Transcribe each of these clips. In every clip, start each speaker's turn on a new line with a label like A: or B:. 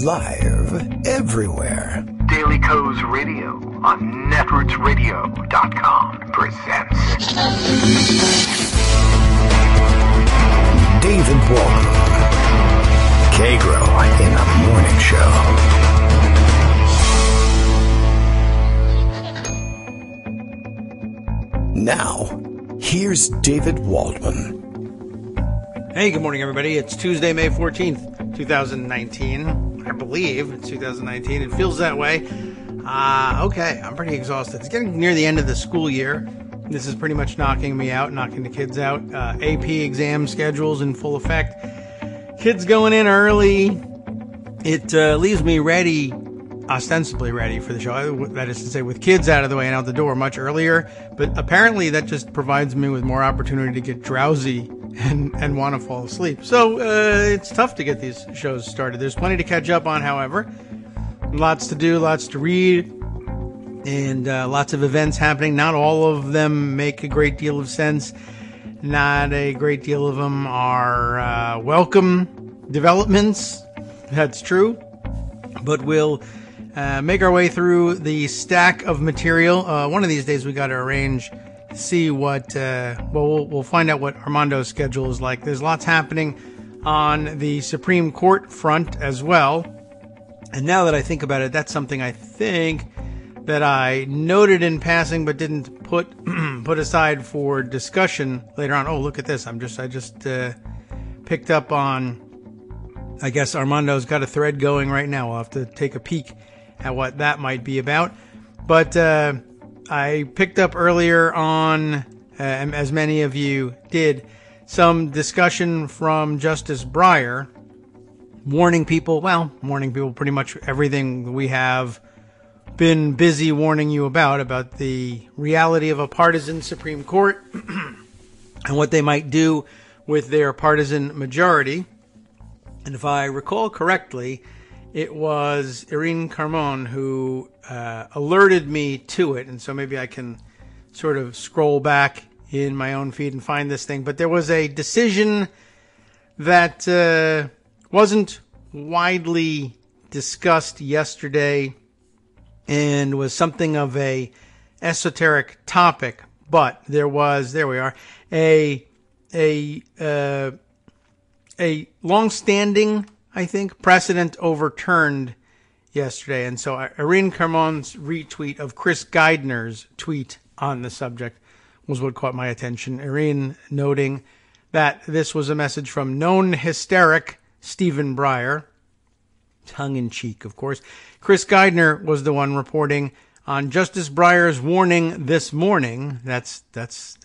A: Live everywhere.
B: Daily Co's Radio on netrootsradio.com presents
A: David Waldman, Kagro in the Morning Show. Now, here's David Waldman.
C: Hey, good morning, everybody. It's Tuesday, May 14th, 2019. I believe it's 2019. It feels that way. Okay, I'm pretty exhausted. It's getting near the end of the school year. This is pretty much knocking me out, knocking the kids out. AP exam schedules in full effect. Kids going in early. It leaves me ready, ostensibly ready for the show. That is to say, with kids out of the way and out the door much earlier. But apparently that just provides me with more opportunity to get drowsy and want to fall asleep. So it's tough to get these shows started. There's plenty to catch up on, however. Lots to do, lots to read, and lots of events happening. Not all of them make a great deal of sense. Not a great deal of them are welcome developments. That's true. But we'll make our way through the stack of material. One of these days we got to arrange, see what, we'll find out what Armando's schedule is like. There's lots happening on the Supreme Court front as well. And now that I think about it, that's something I think that I noted in passing but didn't put aside for discussion later on. Oh, look at this. I just picked up on, I guess Armando's got a thread going right now. We'll have to take a peek at what that might be about. But I picked up earlier on, as many of you did, some discussion from Justice Breyer warning people pretty much everything we have been busy warning you about the reality of a partisan Supreme Court and what they might do with their partisan majority. And if I recall correctly, it was Irene Carmon who alerted me to it, and so maybe I can sort of scroll back in my own feed and find this thing. But there was a decision that wasn't widely discussed yesterday and was something of a esoteric topic, but there we are, a long-standing, I think, precedent overturned yesterday. And so Irene Carmon's retweet of Chris Geidner's tweet on the subject was what caught my attention. Irene noting that this was a message from known hysteric Stephen Breyer, tongue-in-cheek, of course. Chris Geidner was the one reporting on Justice Breyer's warning this morning. That's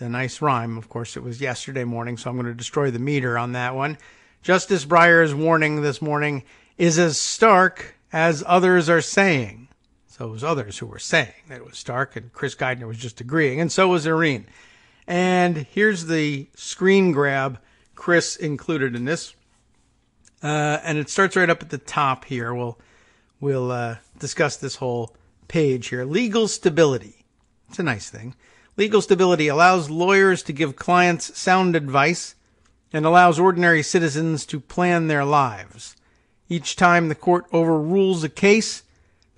C: a nice rhyme. Of course, it was yesterday morning, so I'm going to destroy the meter on that one. Justice Breyer's warning this morning is as stark as others are saying. So it was others who were saying that it was stark, and Chris Geidner was just agreeing, and so was Irene. And here's the screen grab Chris included in this. And it starts right up at the top here. We'll discuss this whole page here. Legal stability. It's a nice thing. Legal stability allows lawyers to give clients sound advice and allows ordinary citizens to plan their lives. Each time the court overrules a case,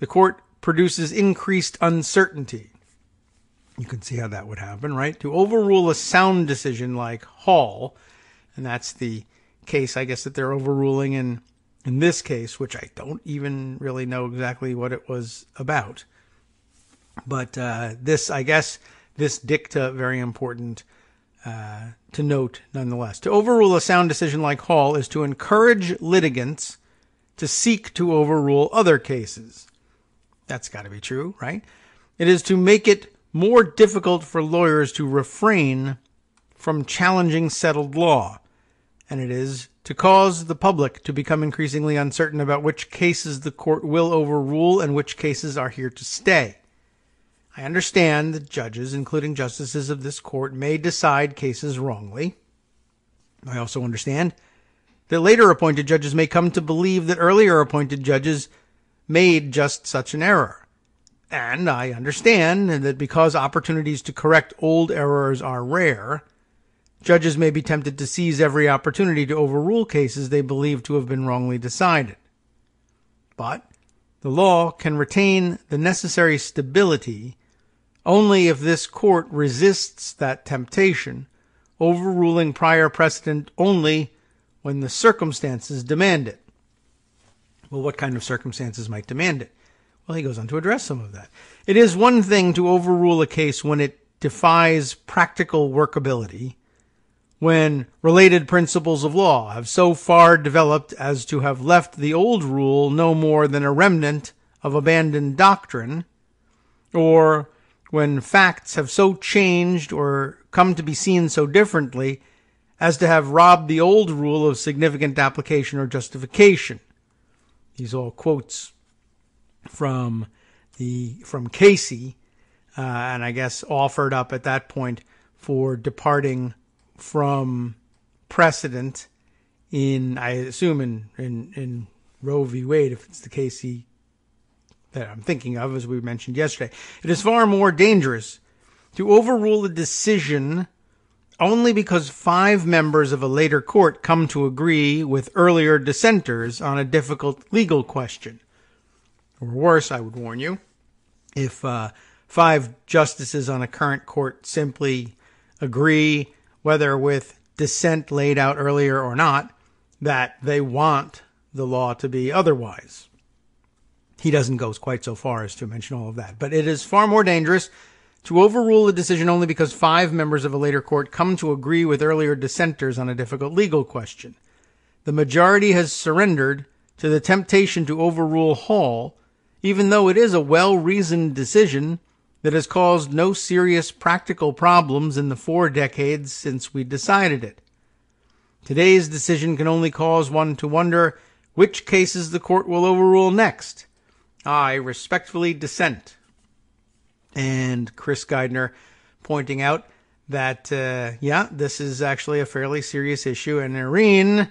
C: the court produces increased uncertainty. You can see how that would happen, right? To overrule a sound decision like Hall, and that's the case, I guess, that they're overruling in this case, which I don't even really know exactly what it was about. But this dicta, very important to note nonetheless. To overrule a sound decision like Hall is to encourage litigants to seek to overrule other cases. That's got to be true, right? It is to make it more difficult for lawyers to refrain from challenging settled law. And it is to cause the public to become increasingly uncertain about which cases the court will overrule and which cases are here to stay. I understand that judges, including justices of this court, may decide cases wrongly. I also understand that later appointed judges may come to believe that earlier appointed judges made just such an error. And I understand that because opportunities to correct old errors are rare, judges may be tempted to seize every opportunity to overrule cases they believe to have been wrongly decided. But the law can retain the necessary stability only if this court resists that temptation, overruling prior precedent only when the circumstances demand it. Well, what kind of circumstances might demand it? Well, he goes on to address some of that. It is one thing to overrule a case when it defies practical workability, when related principles of law have so far developed as to have left the old rule no more than a remnant of abandoned doctrine, or when facts have so changed or come to be seen so differently as to have robbed the old rule of significant application or justification. These all quotes from Casey, and I guess offered up at that point for departing from precedent I assume in Roe v. Wade, if it's the Casey that I'm thinking of, as we mentioned yesterday. It is far more dangerous to overrule a decision only because 5 members of a later court come to agree with earlier dissenters on a difficult legal question. Or worse, I would warn you, if 5 justices on a current court simply agree, whether with dissent laid out earlier or not, that they want the law to be otherwise. He doesn't go quite so far as to mention all of that. But it is far more dangerous to overrule a decision only because 5 members of a later court come to agree with earlier dissenters on a difficult legal question. The majority has surrendered to the temptation to overrule Hall, even though it is a well-reasoned decision that has caused no serious practical problems in the 4 decades since we decided it. Today's decision can only cause one to wonder which cases the court will overrule next. I respectfully dissent. And Chris Geidner pointing out that, this is actually a fairly serious issue. And Irene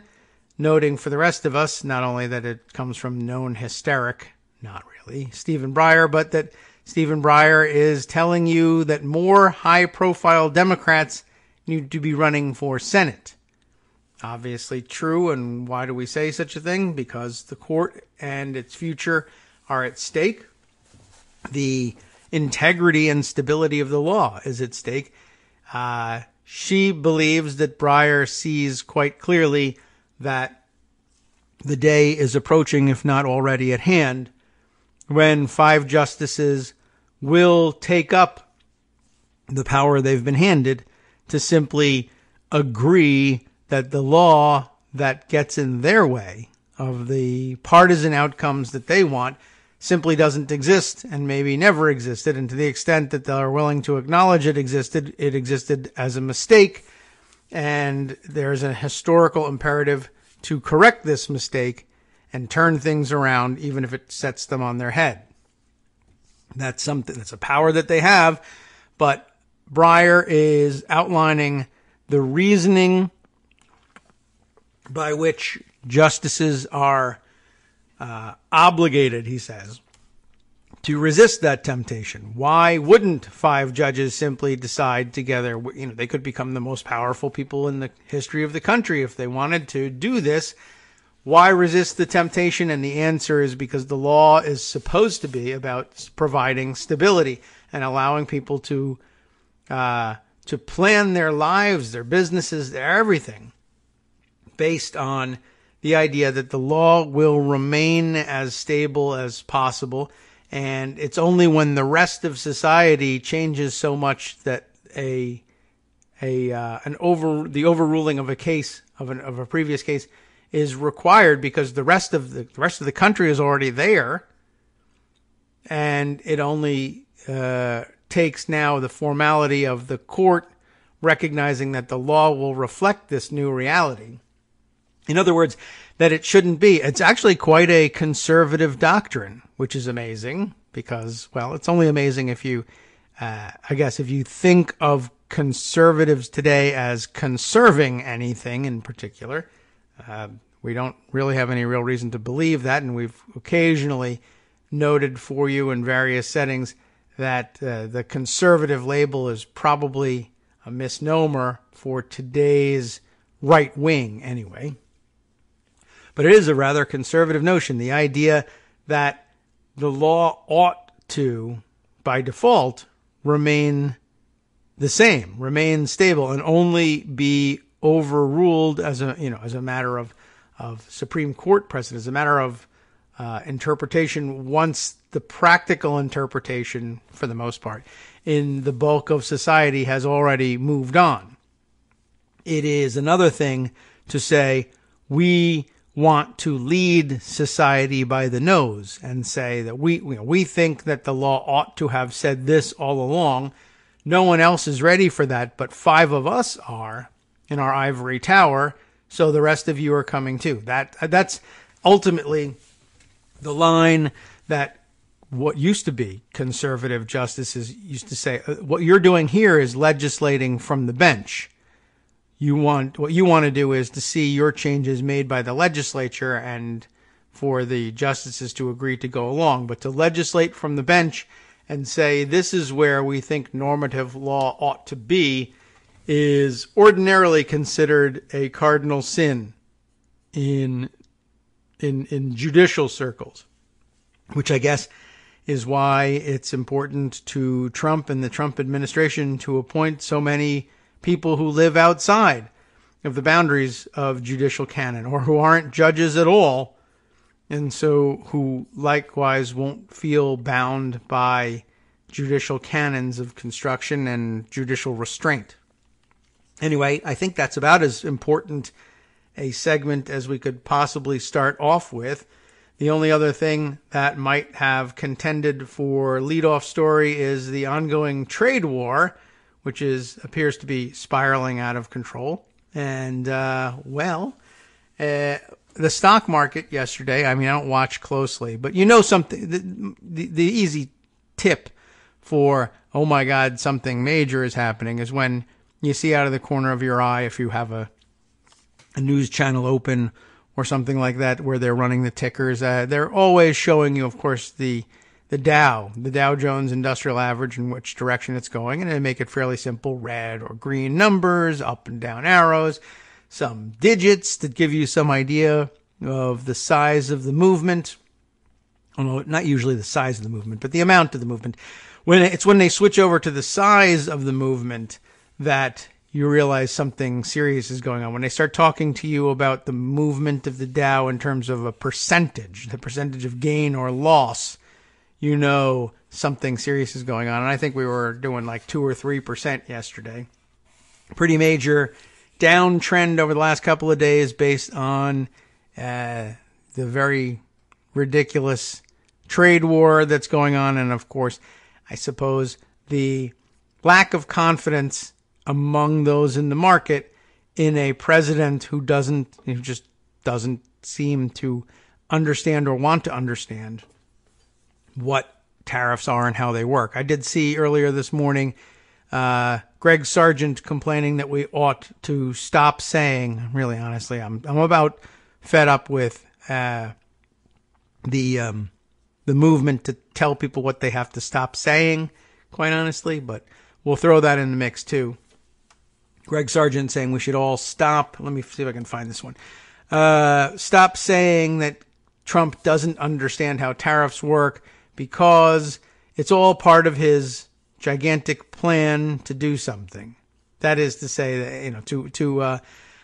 C: noting for the rest of us, not only that it comes from known hysteric, not really, Stephen Breyer, but that Stephen Breyer is telling you that more high-profile Democrats need to be running for Senate. Obviously true, and why do we say such a thing? Because the court and its future are at stake. The integrity and stability of the law is at stake. She believes that Breyer sees quite clearly that the day is approaching, if not already at hand, when 5 justices will take up the power they've been handed to simply agree that the law that gets in their way of the partisan outcomes that they want simply doesn't exist and maybe never existed. And to the extent that they're willing to acknowledge it existed as a mistake. And there's a historical imperative to correct this mistake and turn things around, even if it sets them on their head. That's a power that they have. But Breyer is outlining the reasoning by which justices are obligated, he says, to resist that temptation. Why wouldn't 5 judges simply decide together? They could become the most powerful people in the history of the country if they wanted to do this. Why resist the temptation? And the answer is because the law is supposed to be about providing stability and allowing people to plan their lives, their businesses, their everything, based on the idea that the law will remain as stable as possible. And it's only when the rest of society changes so much that the overruling of a case of a previous case is required, because the rest of the country is already there, and it only takes now the formality of the court recognizing that the law will reflect this new reality. In other words, that it shouldn't be. It's actually quite a conservative doctrine, which is amazing because, well, it's only amazing if you, if you think of conservatives today as conserving anything in particular. We don't really have any real reason to believe that, and we've occasionally noted for you in various settings that the conservative label is probably a misnomer for today's right wing anyway. But it is a rather conservative notion, the idea that the law ought to, by default, remain the same, remain stable, and only be overruled as a matter of Supreme Court precedent, as a matter of interpretation, once the practical interpretation, for the most part, in the bulk of society has already moved on. It is another thing to say we want to lead society by the nose and say that we think that the law ought to have said this all along. No one else is ready for that, but 5 of us are in our ivory tower, so the rest of you are coming too. That's ultimately the line that what used to be conservative justices used to say. What you're doing here is legislating from the bench. What you want to do is to see your changes made by the legislature and for the justices to agree to go along. But to legislate from the bench and say this is where we think normative law ought to be is ordinarily considered a cardinal sin in judicial circles, which I guess is why it's important to Trump and the Trump administration to appoint so many people who live outside of the boundaries of judicial canon or who aren't judges at all, and so who likewise won't feel bound by judicial canons of construction and judicial restraint. Anyway, I think that's about as important a segment as we could possibly start off with. The only other thing that might have contended for leadoff story is the ongoing trade war, which appears to be spiraling out of control. And, the stock market yesterday, I don't watch closely, but something, the easy tip for, oh my God, something major is happening is when you see out of the corner of your eye, if you have a news channel open or something like that where they're running the tickers, they're always showing you, of course, the Dow Jones Industrial Average, in which direction it's going, and they make it fairly simple: red or green numbers, up and down arrows, some digits that give you some idea of the size of the movement. Well, not usually the size of the movement, but the amount of the movement. When they switch over to the size of the movement that you realize something serious is going on. When they start talking to you about the movement of the Dow in terms of a percentage, the percentage of gain or loss, something serious is going on. And I think we were doing like 2 or 3% yesterday. Pretty major downtrend over the last couple of days based on the very ridiculous trade war that's going on. And of course, I suppose the lack of confidence among those in the market in a president who just doesn't seem to understand or want to understand what tariffs are and how they work. I did see earlier this morning Greg Sargent complaining that we ought to stop saying, really honestly, I'm about fed up with the movement to tell people what they have to stop saying, quite honestly, but we'll throw that in the mix too. Greg Sargent saying we should all stop. Let me see if I can find this one. Stop saying that Trump doesn't understand how tariffs work because it's all part of his gigantic plan to do something. That is to say that,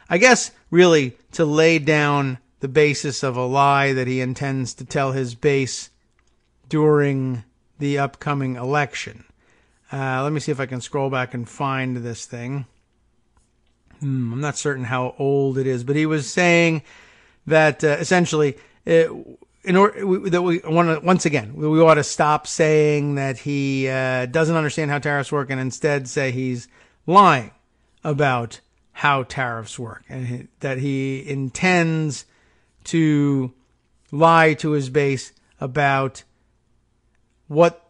C: I guess really to lay down the basis of a lie that he intends to tell his base during the upcoming election. Let me see if I can scroll back and find this thing. I'm not certain how old it is, but he was saying that essentially, we ought to stop saying that he doesn't understand how tariffs work and instead say he's lying about how tariffs work, and that he intends to lie to his base about what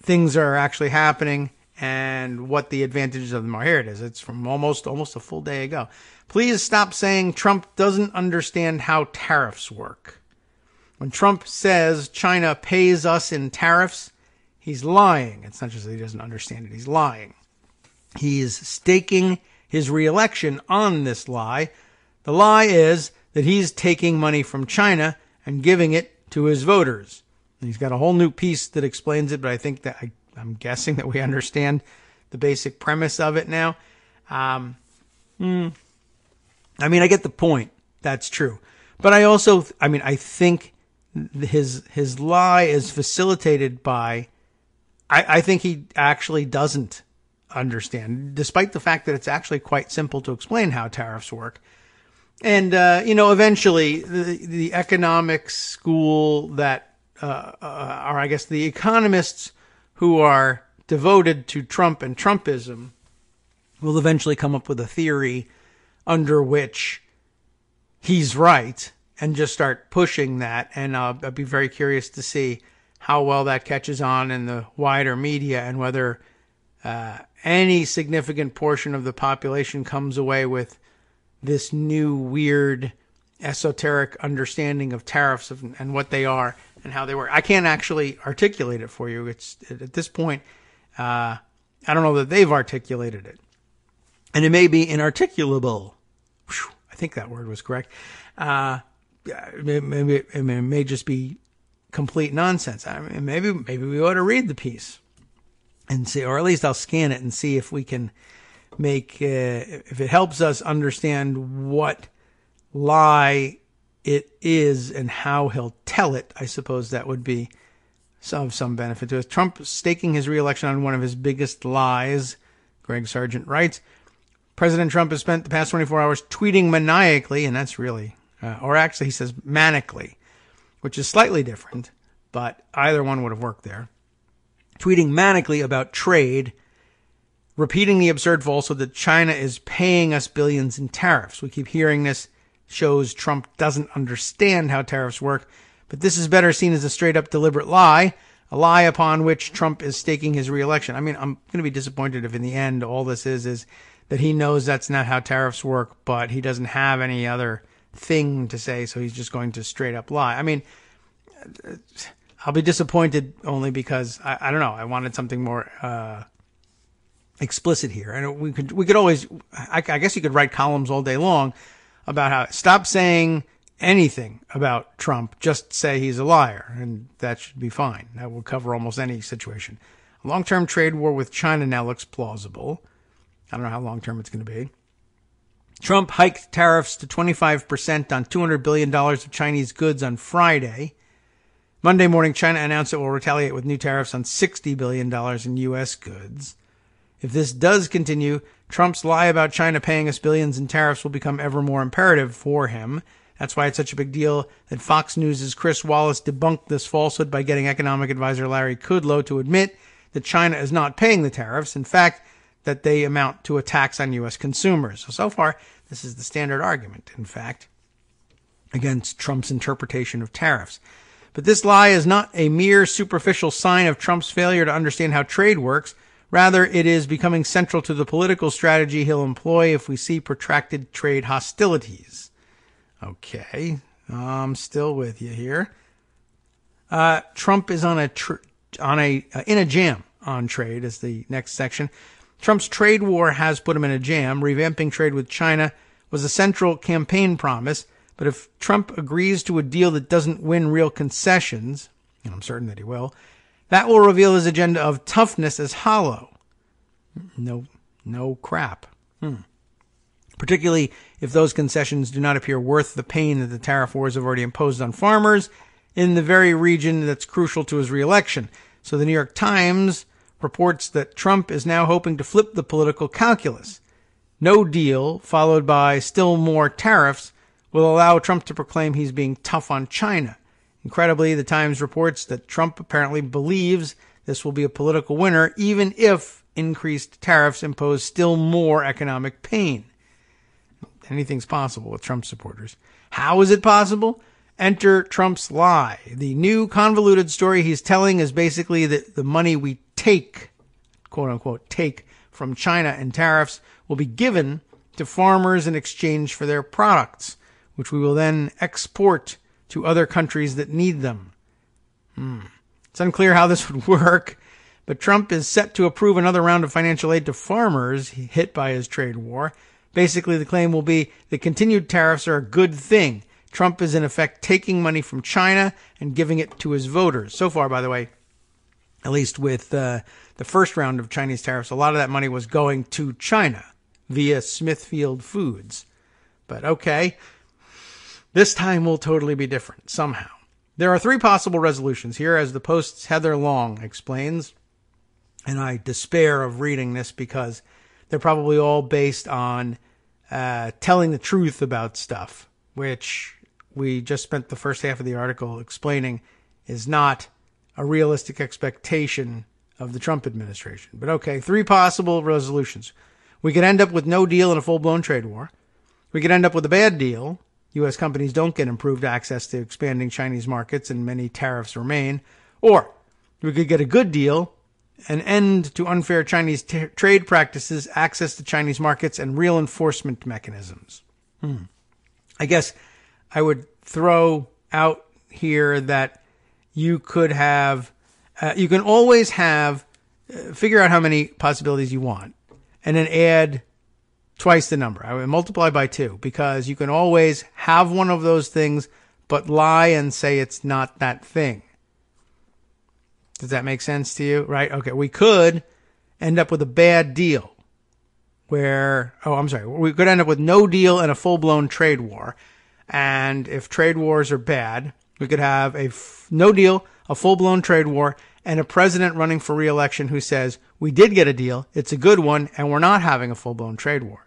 C: things are actually happening and what the advantages of them are. Here it is. It's from almost a full day ago. Please stop saying Trump doesn't understand how tariffs work. When Trump says China pays us in tariffs, he's lying. It's not just that he doesn't understand it. He's lying. He's staking his reelection on this lie. The lie is that he's taking money from China and giving it to his voters. He's got a whole new piece that explains it, but I think that I'm guessing that we understand the basic premise of it now. I mean, I get the point. That's true. But I also, I think his lie is facilitated by, I think he actually doesn't understand, despite the fact that it's actually quite simple to explain how tariffs work. And, eventually the economics school that, or I guess the economists who are devoted to Trump and Trumpism will eventually come up with a theory under which he's right and just start pushing that. And I'd be very curious to see how well that catches on in the wider media and whether any significant portion of the population comes away with this new weird esoteric understanding of tariffs and what they are and how they work. I can't actually articulate it for you. It's at this point, I don't know that they've articulated it. And it may be inarticulable. Whew, I think that word was correct. It may just be complete nonsense. I mean, maybe we ought to read the piece and see, or at least I'll scan it and see if we can make, if it helps us understand what lie it is and how he'll tell it. I suppose that would be of some benefit to us. Trump staking his reelection on one of his biggest lies. Greg Sargent writes, President Trump has spent the past 24 hours tweeting maniacally, and that's really, or actually he says manically, which is slightly different, but either one would have worked there. Tweeting manically about trade, repeating the absurd falsehood that China is paying us billions in tariffs. We keep hearing this, shows Trump doesn't understand how tariffs work, but this is better seen as a straight-up deliberate lie, a lie upon which Trump is staking his reelection. I mean, I'm going to be disappointed if in the end all this is that he knows that's not how tariffs work, but he doesn't have any other thing to say, so he's just going to straight up lie. I mean, I'll be disappointed only because I don't know. I wanted something more explicit here, and we could always. I guess you could write columns all day long about how stop saying anything about Trump. Just say he's a liar, and that should be fine. That will cover almost any situation. A long-term trade war with China now looks plausible. I don't know how long-term it's going to be. Trump hiked tariffs to 25% on $200 billion of Chinese goods on Friday. Monday morning, China announced it will retaliate with new tariffs on $60 billion in U.S. goods. If this does continue, Trump's lie about China paying us billions in tariffs will become ever more imperative for him. That's why it's such a big deal that Fox News' Chris Wallace debunked this falsehood by getting economic advisor Larry Kudlow to admit that China is not paying the tariffs. In fact, that they amount to a tax on U.S. consumers. So far, this is the standard argument, in fact, against Trump's interpretation of tariffs. But this lie is not a mere superficial sign of Trump's failure to understand how trade works. Rather, it is becoming central to the political strategy he'll employ if we see protracted trade hostilities. Okay, I'm still with you here. Trump is in a jam on trade is the next section. Trump's trade war has put him in a jam. Revamping trade with China was a central campaign promise, but if Trump agrees to a deal that doesn't win real concessions, and I'm certain that he will, that will reveal his agenda of toughness as hollow. No crap. Particularly if those concessions do not appear worth the pain that the tariff wars have already imposed on farmers in the very region that's crucial to his reelection. So the New York Times reports that Trump is now hoping to flip the political calculus. No deal, followed by still more tariffs, will allow Trump to proclaim he's being tough on China. Incredibly, the Times reports that Trump apparently believes this will be a political winner, even if increased tariffs impose still more economic pain. Anything's possible with Trump supporters. How is it possible? Enter Trump's lie. The new convoluted story he's telling is basically that the money we take, quote unquote, take from China in tariffs will be given to farmers in exchange for their products, which we will then export to other countries that need them. It's unclear how this would work, but Trump is set to approve another round of financial aid to farmers hit by his trade war. Basically, the claim will be that continued tariffs are a good thing. Trump is in effect taking money from China and giving it to his voters. So far, by the way, at least with the first round of Chinese tariffs, a lot of that money was going to China via Smithfield Foods. But okay, this time will totally be different somehow. There are 3 possible resolutions here, as the Post's Heather Long explains, and I despair of reading this because they're probably all based on telling the truth about stuff, which we just spent the first half of the article explaining is not a realistic expectation of the Trump administration. But okay, 3 possible resolutions. We could end up with no deal and a full-blown trade war. We could end up with a bad deal. U.S. companies don't get improved access to expanding Chinese markets and many tariffs remain. Or we could get a good deal, an end to unfair Chinese trade practices, access to Chinese markets, and real enforcement mechanisms. I guess I would throw out here that you could have, you can always have, figure out how many possibilities you want, and then add twice the number. I would multiply by 2, because you can always have one of those things, but lie and say it's not that thing. Does that make sense to you? Right? Okay. We could end up with a bad deal where, we could end up with no deal and a full-blown trade war. And if trade wars are bad, we could have no deal, a full-blown trade war, and a president running for re-election who says, we did get a deal, it's a good one, and we're not having a full-blown trade war.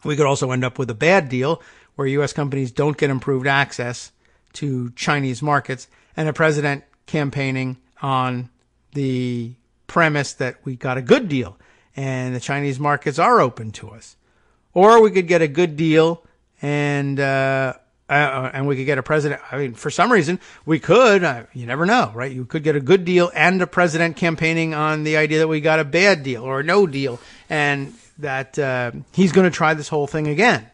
C: We could also end up with a bad deal where U.S. companies don't get improved access to Chinese markets, and a president campaigning on the premise that we got a good deal and the Chinese markets are open to us. Or we could get a good deal and we could get a president. I mean, for some reason, we could, you never know, right? You could get a good deal and a president campaigning on the idea that we got a bad deal or no deal and that he's going to try this whole thing again.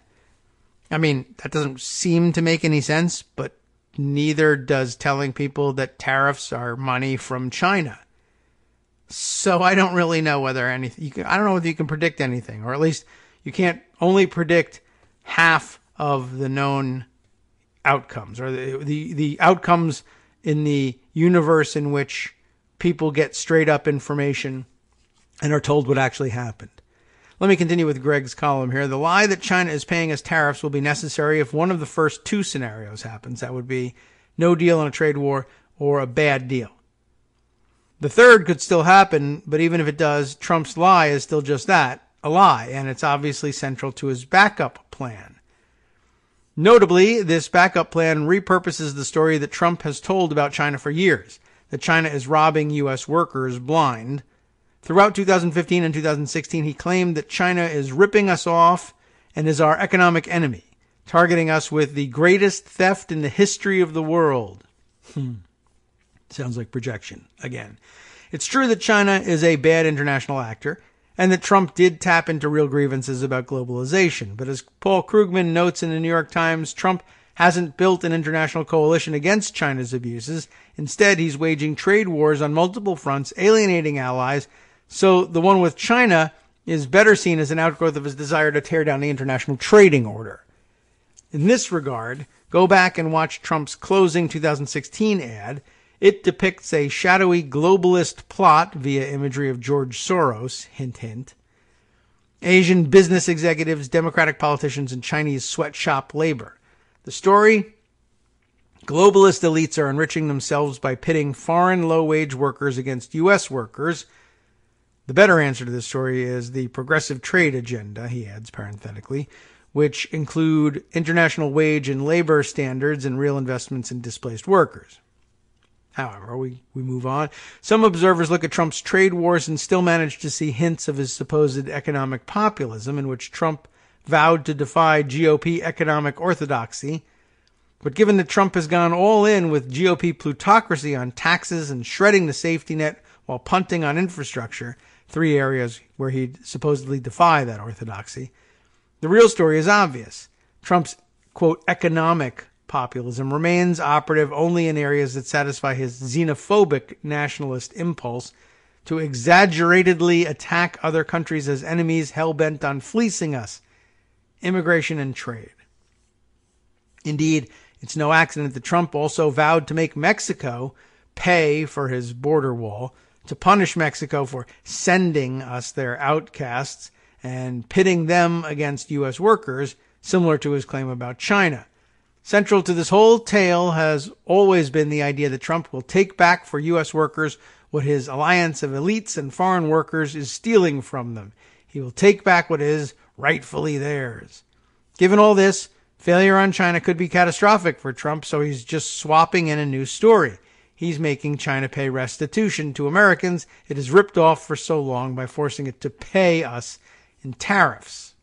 C: I mean, that doesn't seem to make any sense, but neither does telling people that tariffs are money from China. So I don't really know whether anything, I don't know whether you can predict anything, or at least you can't only predict half of the known outcomes, or the outcomes in the universe in which people get straight up information and are told what actually happened. Let me continue with Greg's column here. The lie that China is paying us tariffs will be necessary if one of the first 2 scenarios happens. That would be no deal in a trade war or a bad deal. The third could still happen, but even if it does, Trump's lie is still just that, a lie, and it's obviously central to his backup plan. Notably, this backup plan repurposes the story that Trump has told about China for years, that China is robbing U.S. workers blind. Throughout 2015 and 2016, he claimed that China is ripping us off and is our economic enemy, targeting us with the greatest theft in the history of the world. Sounds like projection again. It's true that China is a bad international actor and that Trump did tap into real grievances about globalization. But as Paul Krugman notes in the New York Times, Trump hasn't built an international coalition against China's abuses. Instead, he's waging trade wars on multiple fronts, alienating allies. So the one with China is better seen as an outgrowth of his desire to tear down the international trading order. In this regard, go back and watch Trump's closing 2016 ad. It depicts a shadowy globalist plot via imagery of George Soros, hint, hint, Asian business executives, Democratic politicians, and Chinese sweatshop labor. The story? Globalist elites are enriching themselves by pitting foreign low-wage workers against U.S. workers. The better answer to this story is the progressive trade agenda, he adds parenthetically, which include international wage and labor standards and real investments in displaced workers. However, we move on. Some observers look at Trump's trade wars and still manage to see hints of his supposed economic populism, in which Trump vowed to defy GOP economic orthodoxy. But given that Trump has gone all in with GOP plutocracy on taxes and shredding the safety net while punting on infrastructure, 3 areas where he'd supposedly defy that orthodoxy, the real story is obvious. Trump's, quote, economic populism remains operative only in areas that satisfy his xenophobic nationalist impulse to exaggeratedly attack other countries as enemies hell-bent on fleecing us, immigration and trade. Indeed, it's no accident that Trump also vowed to make Mexico pay for his border wall, to punish Mexico for sending us their outcasts and pitting them against U.S. workers, similar to his claim about China. Central to this whole tale has always been the idea that Trump will take back for U.S. workers what his alliance of elites and foreign workers is stealing from them. He will take back what is rightfully theirs. Given all this, failure on China could be catastrophic for Trump, so he's just swapping in a new story. He's making China pay restitution to Americans it has ripped off for so long by forcing it to pay us in tariffs.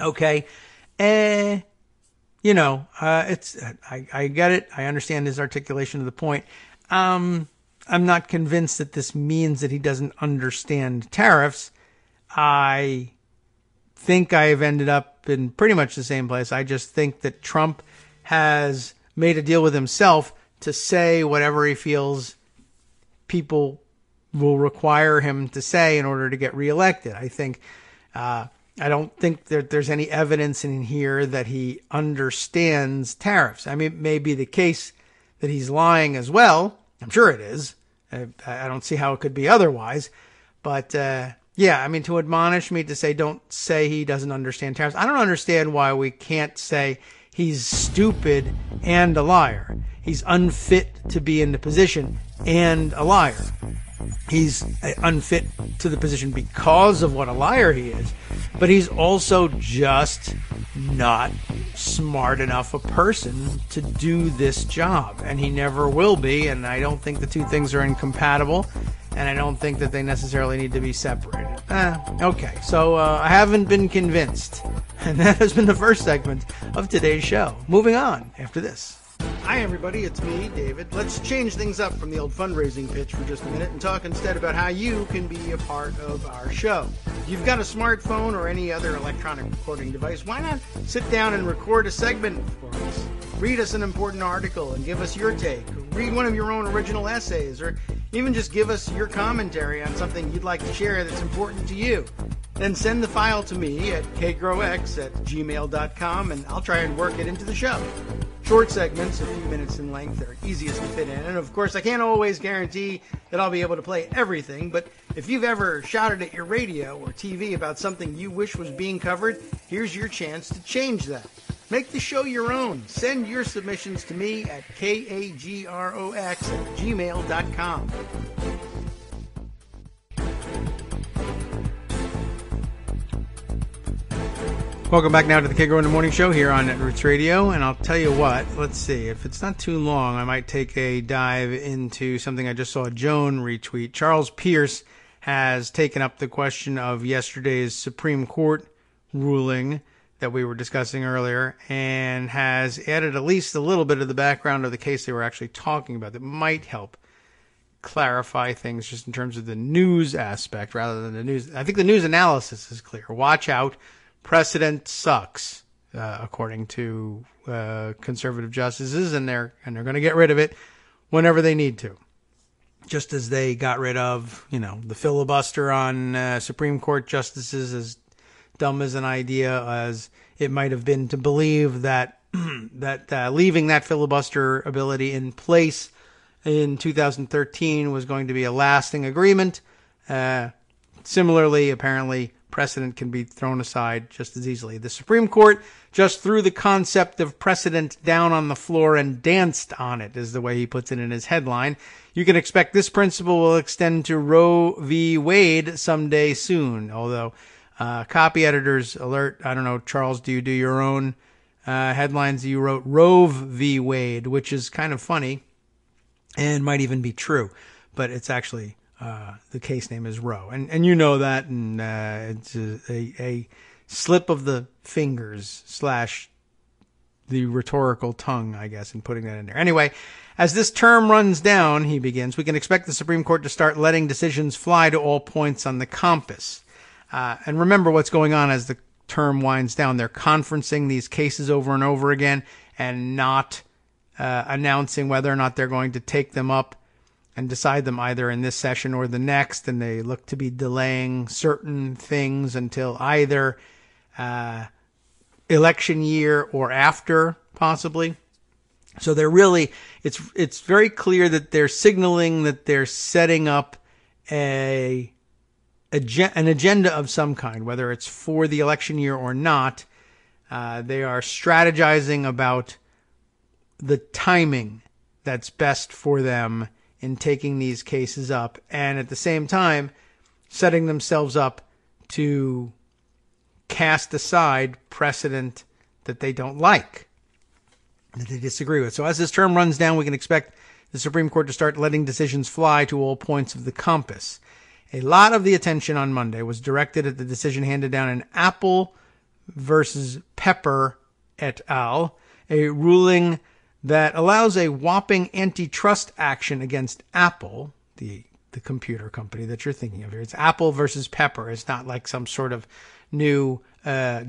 C: Okay. I get it. I understand his articulation of the point. I'm not convinced that this means that he doesn't understand tariffs. I think I've ended up in pretty much the same place. I just think that Trump has made a deal with himself to say whatever he feels people will require him to say in order to get reelected. I don't think that there's any evidence in here that he understands tariffs. I mean, it may be the case that he's lying as well. I'm sure it is. I don't see how it could be otherwise. But, to admonish me to say, don't say he doesn't understand tariffs. I don't understand why we can't say he's stupid and a liar. He's unfit to be in the position and a liar. He's unfit to the position because of what a liar he is, but he's also just not smart enough a person to do this job, and he never will be, and I don't think the two things are incompatible, and I don't think that they necessarily need to be separated. Okay, so I haven't been convinced, and that has been the first segment of today's show. Moving on after this. Hi, everybody. It's me, David. Let's change things up from the old fundraising pitch for just a minute and talk instead about how you can be a part of our show. If you've got a smartphone or any other electronic recording device, why not sit down and record a segment for us? Read us an important article and give us your take. Read one of your own original essays, or even just give us your commentary on something you'd like to share that's important to you. Then send the file to me at kagrox@gmail.com, and I'll try and work it into the show. Short segments, a few minutes in length, are easiest to fit in. And of course, I can't always guarantee that I'll be able to play everything, but if you've ever shouted at your radio or TV about something you wish was being covered, here's your chance to change that. Make the show your own. Send your submissions to me at kagrox@gmail.com. Welcome back now to the Kagro in the Morning Show here on Netroots Radio, and I'll tell you what, let's see, if it's not too long, I might take a dive into something I just saw Joan retweet. Charles Pierce has taken up the question of yesterday's Supreme Court ruling that we were discussing earlier, and has added at least a little bit of the background of the case they were actually talking about that might help clarify things just in terms of the news aspect rather than the news. I think the news analysis is clear. Watch out. Precedent sucks, according to conservative justices, and they're going to get rid of it whenever they need to. Just as they got rid of, the filibuster on Supreme Court justices, as dumb as an idea as it might have been to believe that leaving that filibuster ability in place in 2013 was going to be a lasting agreement. Similarly, apparently, precedent can be thrown aside just as easily. The Supreme Court just threw the concept of precedent down on the floor and danced on it, is the way he puts it in his headline. You can expect this principle will extend to Roe v. Wade someday soon, although copy editors alert, I don't know, Charles, do you do your own headlines? You wrote Roe v. Wade, which is kind of funny and might even be true, but it's actually the case name is Roe, and you know that, and it's a slip of the fingers / the rhetorical tongue, I guess, in putting that in there. Anyway, as this term runs down, he begins, we can expect the Supreme Court to start letting decisions fly to all points on the compass. And remember what's going on as the term winds down. They're conferencing these cases over and over again and not announcing whether or not they're going to take them up and decide them either in this session or the next, and they look to be delaying certain things until either election year or after, possibly. So they're really, it's very clear that they're signaling that they're setting up an agenda of some kind, whether it's for the election year or not. They are strategizing about the timing that's best for them in taking these cases up, and at the same time setting themselves up to cast aside precedent that they don't like, that they disagree with. So as this term runs down, we can expect the Supreme Court to start letting decisions fly to all points of the compass. A lot of the attention on Monday was directed at the decision handed down in Apple versus Pepper et al., a ruling that allows a whopping antitrust action against Apple, the computer company that you're thinking of here. It's Apple versus Pepper. It's not like some sort of new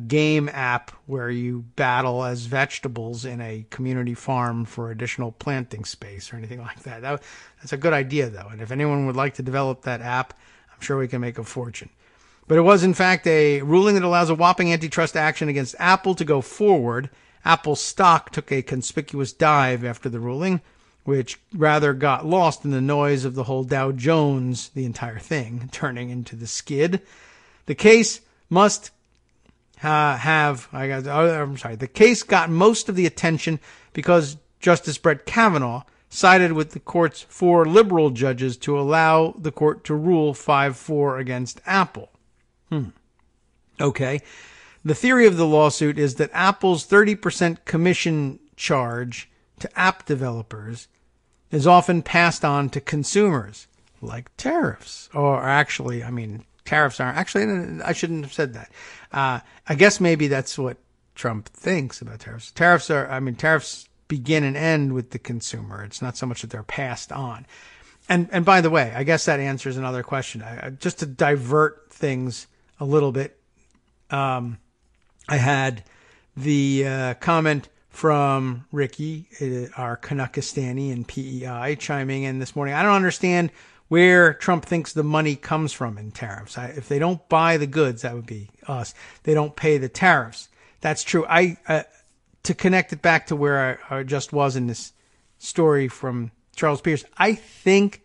C: game app where you battle as vegetables in a community farm for additional planting space or anything like that. That's a good idea, though. And if anyone would like to develop that app, I'm sure we can make a fortune. But it was, in fact, a ruling that allows a whopping antitrust action against Apple to go forward. Apple's stock took a conspicuous dive after the ruling, which rather got lost in the noise of the whole Dow Jones, the entire thing, turning into the skid. The case must the case got most of the attention because Justice Brett Kavanaugh sided with the court's 4 liberal judges to allow the court to rule 5-4 against Apple. Okay. The theory of the lawsuit is that Apple's 30% commission charge to app developers is often passed on to consumers, like tariffs. Or actually, tariffs aren't. Actually, I shouldn't have said that. I guess maybe that's what Trump thinks about tariffs. Tariffs begin and end with the consumer. It's not so much that they're passed on. And by the way, I guess that answers another question. Just to divert things a little bit, I had the comment from Ricky, our Canuckistani in PEI, chiming in this morning. I don't understand where Trump thinks the money comes from in tariffs. If they don't buy the goods, that would be us. They don't pay the tariffs. That's true. To connect it back to where I just was in this story from Charles Pierce, I think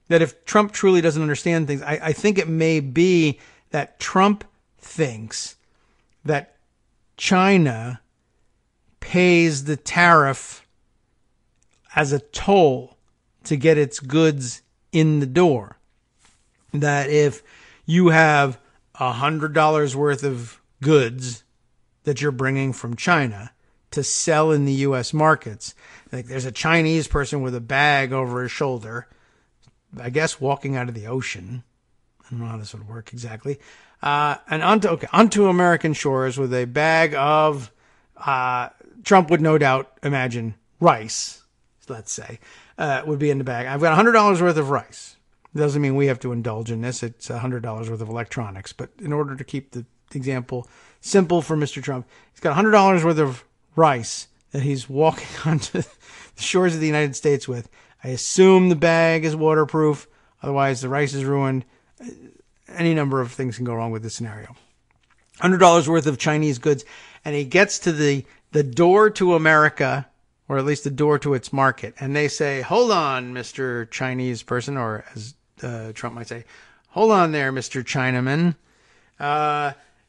C: that if Trump truly doesn't understand things, I think it may be that Trump thinks that China pays the tariff as a toll to get its goods in the door. That if you have $100 worth of goods that you're bringing from China to sell in the U.S. markets, like there's a Chinese person with a bag over his shoulder, I guess walking out of the ocean. I don't know how this would work exactly. And onto American shores with a bag of, Trump would no doubt imagine rice, let's say, would be in the bag. I've got $100 worth of rice. It doesn't mean we have to indulge in this. It's $100 worth of electronics. But in order to keep the example simple for Mr. Trump, he's got $100 worth of rice that he's walking onto the shores of the United States with. I assume the bag is waterproof. Otherwise, the rice is ruined. Any number of things can go wrong with this scenario. $100 worth of Chinese goods. And he gets to the door to America, or at least the door to its market. And they say, hold on, Mr. Chinese person, or as Trump might say, hold on there, Mr. Chinaman.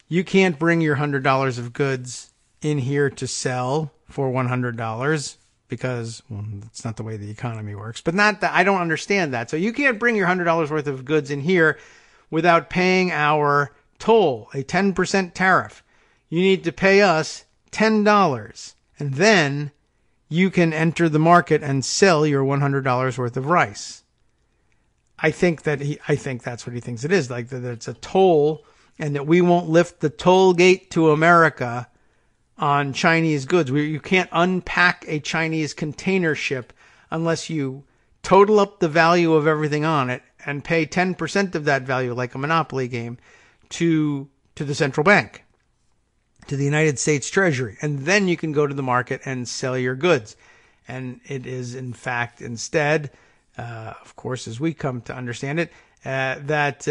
C: You can't bring your $100 of goods in here to sell for $100 because that's not the way the economy works. But not that I don't understand that. So you can't bring your $100 worth of goods in here without paying our toll, a 10% tariff. You need to pay us $10, and then you can enter the market and sell your $100 worth of rice. I think that's what he thinks it is, like that it's a toll, and that we won't lift the toll gate to America on Chinese goods. You can't unpack a Chinese container ship unless you total up the value of everything on it and pay 10% of that value, like a Monopoly game, to the central bank, to the United States Treasury. And then you can go to the market and sell your goods. And it is, in fact, instead, of course, as we come to understand it, that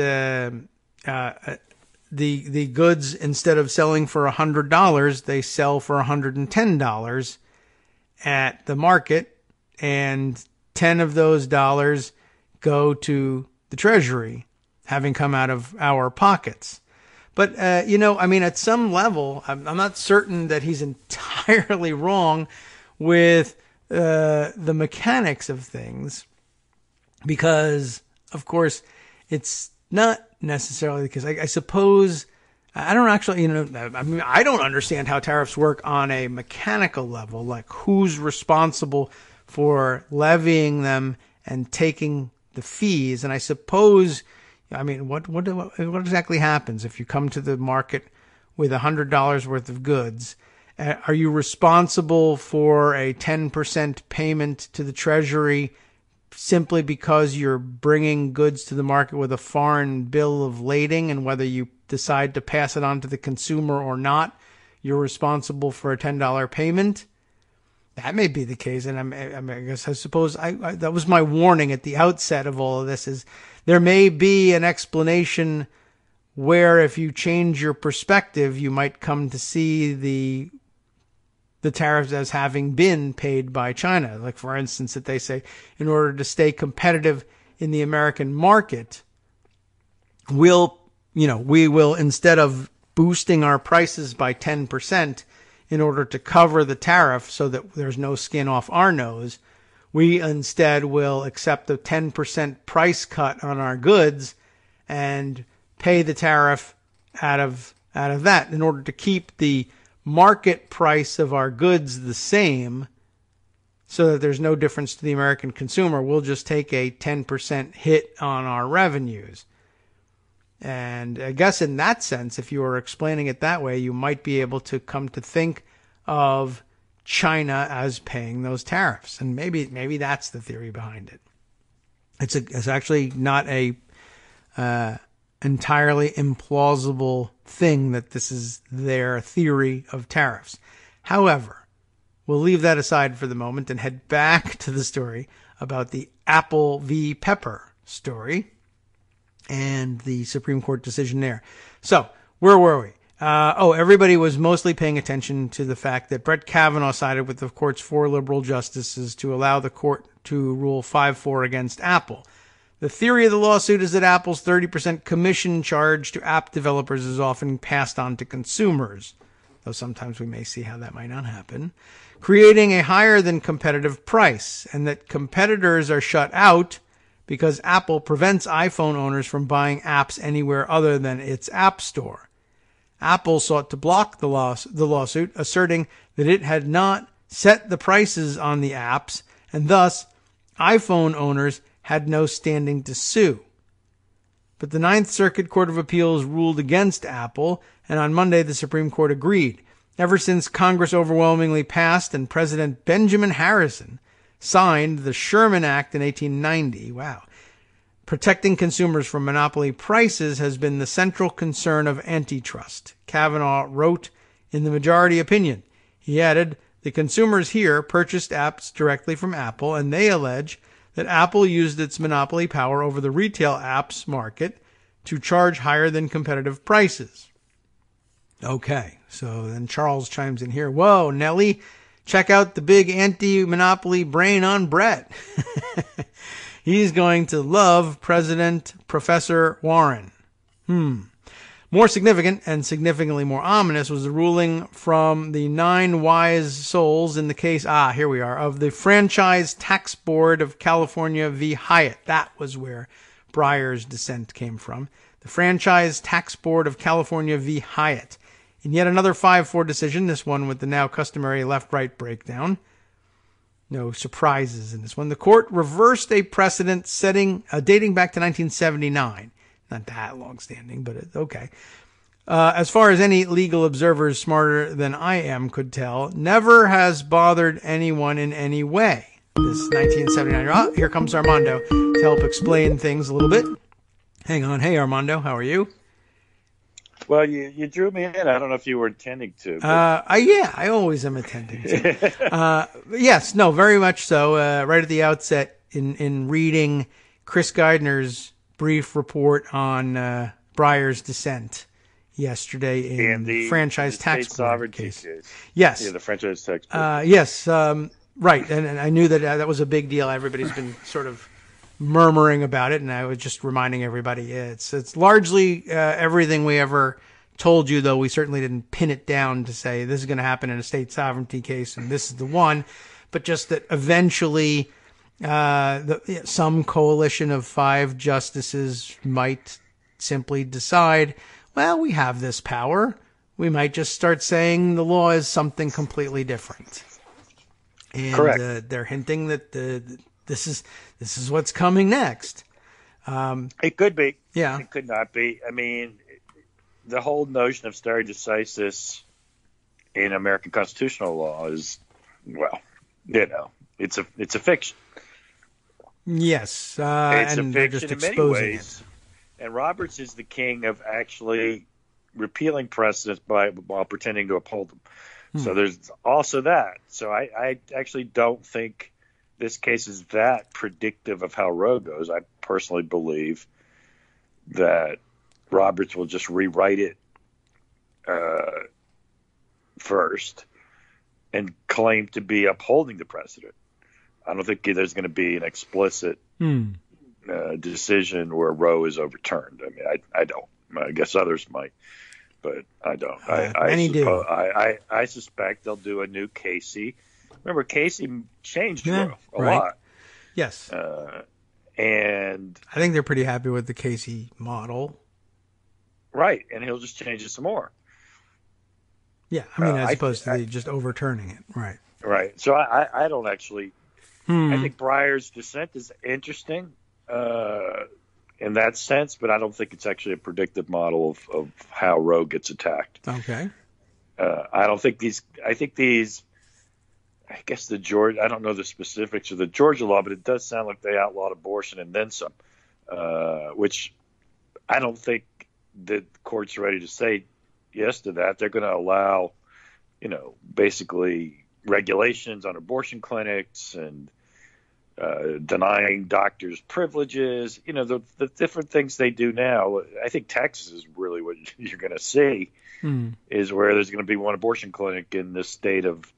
C: the goods, instead of selling for $100, they sell for $110 at the market, and 10 of those dollars go to the Treasury, having come out of our pockets. But, at some level, I'm not certain that he's entirely wrong with the mechanics of things, because, of course, it's not necessarily the case. I suppose I don't actually, I don't understand how tariffs work on a mechanical level, like who's responsible for levying them and taking the fees. And I suppose, what exactly happens if you come to the market with $100 worth of goods? Are you responsible for a 10% payment to the Treasury simply because you're bringing goods to the market with a foreign bill of lading, and whether you decide to pass it on to the consumer or not, you're responsible for a $10 payment? That may be the case, and I suppose that was my warning at the outset of all of this, is there may be an explanation where if you change your perspective, you might come to see the tariffs as having been paid by China. Like, for instance, that they say, in order to stay competitive in the American market, we will, instead of boosting our prices by 10% in order to cover the tariff so that there's no skin off our nose, we instead will accept a 10% price cut on our goods and pay the tariff out of that in order to keep the market price of our goods the same, so that there's no difference to the American consumer. We'll just take a 10% hit on our revenues. And I guess in that sense, if you were explaining it that way, you might be able to come to think of China as paying those tariffs. And maybe that's the theory behind it. It's actually not a entirely implausible thing that this is their theory of tariffs. However, we'll leave that aside for the moment and head back to the story about the Apple v. Pepper story and the Supreme Court decision there. So, where were we? Everybody was mostly paying attention to the fact that Brett Kavanaugh sided with the court's 4 liberal justices to allow the court to rule 5-4 against Apple. The theory of the lawsuit is that Apple's 30% commission charge to app developers is often passed on to consumers, though sometimes we may see how that might not happen, creating a higher than competitive price, and that competitors are shut out because Apple prevents iPhone owners from buying apps anywhere other than its app store. Apple sought to block the lawsuit, asserting that it had not set the prices on the apps, and thus iPhone owners had no standing to sue. But the Ninth Circuit Court of Appeals ruled against Apple, and on Monday the Supreme Court agreed. Ever since Congress overwhelmingly passed and President Benjamin Harrison signed the Sherman Act in 1890, protecting consumers from monopoly prices has been the central concern of antitrust. Kavanaugh wrote in the majority opinion. He added, the consumers here purchased apps directly from Apple, and they allege that Apple used its monopoly power over the retail apps market to charge higher than competitive prices. Okay, so then Charles chimes in here. Whoa, Nelly, check out the big anti-monopoly brain on Brett. He's going to love President Professor Warren. More significant and significantly more ominous was the ruling from the 9 wise souls in the case, here we are, of the Franchise Tax Board of California v. Hyatt. That was where Breyer's dissent came from. The Franchise Tax Board of California v. Hyatt. In yet another 5-4 decision, this one with the now customary left-right breakdown. No surprises in this one. The court reversed a precedent dating back to 1979. Not that long-standing, but it's okay. As far as any legal observers smarter than I am could tell, never has bothered anyone in any way. This 1979. Here comes Armando to help explain things a little bit. Hang on. Hey, Armando, how are you?
D: Well, you drew me in. I don't know if you were intending to.
C: I always am intending to. Yes, no, very much so. Right at the outset, in reading Chris Geidner's brief report on Breyer's dissent yesterday in the franchise tax
D: state sovereignty
C: case.
D: case.
C: Yes.
D: Yeah, the franchise tax board.
C: Yes. Right. And I knew that that was a big deal. Everybody's been sort of murmuring about it, and I was just reminding everybody it's largely everything we ever told you, though we certainly didn't pin it down to say this is going to happen in a state sovereignty case and this is the one, but just that eventually some coalition of 5 justices might simply decide, well, we have this power. We might just start saying the law is something completely different. And
D: Correct.
C: They're hinting that this is what's coming next.
D: It could be.
C: Yeah.
D: It could not be. I mean, the whole notion of stare decisis in American constitutional law is, well, it's a fiction.
C: Yes.
D: It's
C: and
D: a
C: they're
D: fiction
C: just
D: in many
C: exposing
D: ways. And Roberts is the king of actually repealing precedents while pretending to uphold them. So there's also that. So I actually don't think this case is that predictive of how Roe goes. I personally believe that Roberts will just rewrite it first and claim to be upholding the precedent. I don't think there's going to be an explicit decision where Roe is overturned. I mean, I don't. I guess others might, but I don't.
C: Many do.
D: I suspect they'll do a new Casey. Remember, Casey changed Roe a lot.
C: Yes.
D: And
C: I think they're pretty happy with the Casey model.
D: Right, and he'll just change it some more.
C: Yeah, I mean, as opposed to just overturning it. Right.
D: Right. So I don't actually. I think Breyer's dissent is interesting in that sense, but I don't think it's actually a predictive model of how Roe gets attacked.
C: Okay.
D: I don't think these. I think these. I guess the Georgia. I don't know the specifics of the Georgia law, but it does sound like they outlawed abortion and then some, which I don't think the court's ready to say yes to that. They're going to allow, basically regulations on abortion clinics and denying doctors privileges, the different things they do now. I think Texas is really what you're going to see is where there's going to be one abortion clinic in this state of,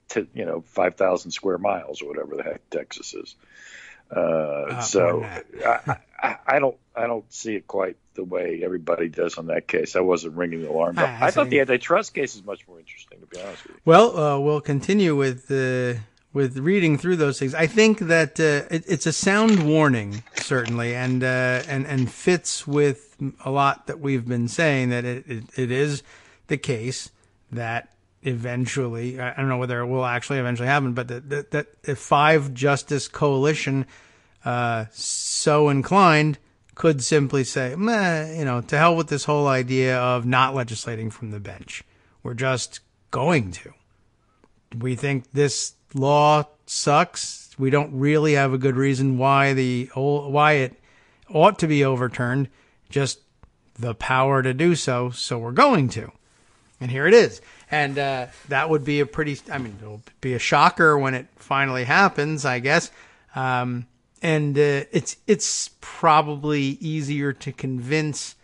D: 5,000 square miles or whatever the heck Texas is. So I don't see it quite the way everybody does on that case. I wasn't ringing the alarm. I thought the antitrust case is much more interesting, to be honest with you.
C: Well, we'll continue with reading through those things. I think that it's a sound warning, certainly, and fits with a lot that we've been saying, that it is the case that eventually, I don't know whether it will actually eventually happen, but that a 5-justice coalition so inclined could simply say, to hell with this whole idea of not legislating from the bench. We're just going to. We think this law sucks. We don't really have a good reason why it ought to be overturned. Just the power to do so. So we're going to. And here it is. And that would be it'll be a shocker when it finally happens, I guess. And it's probably easier to convince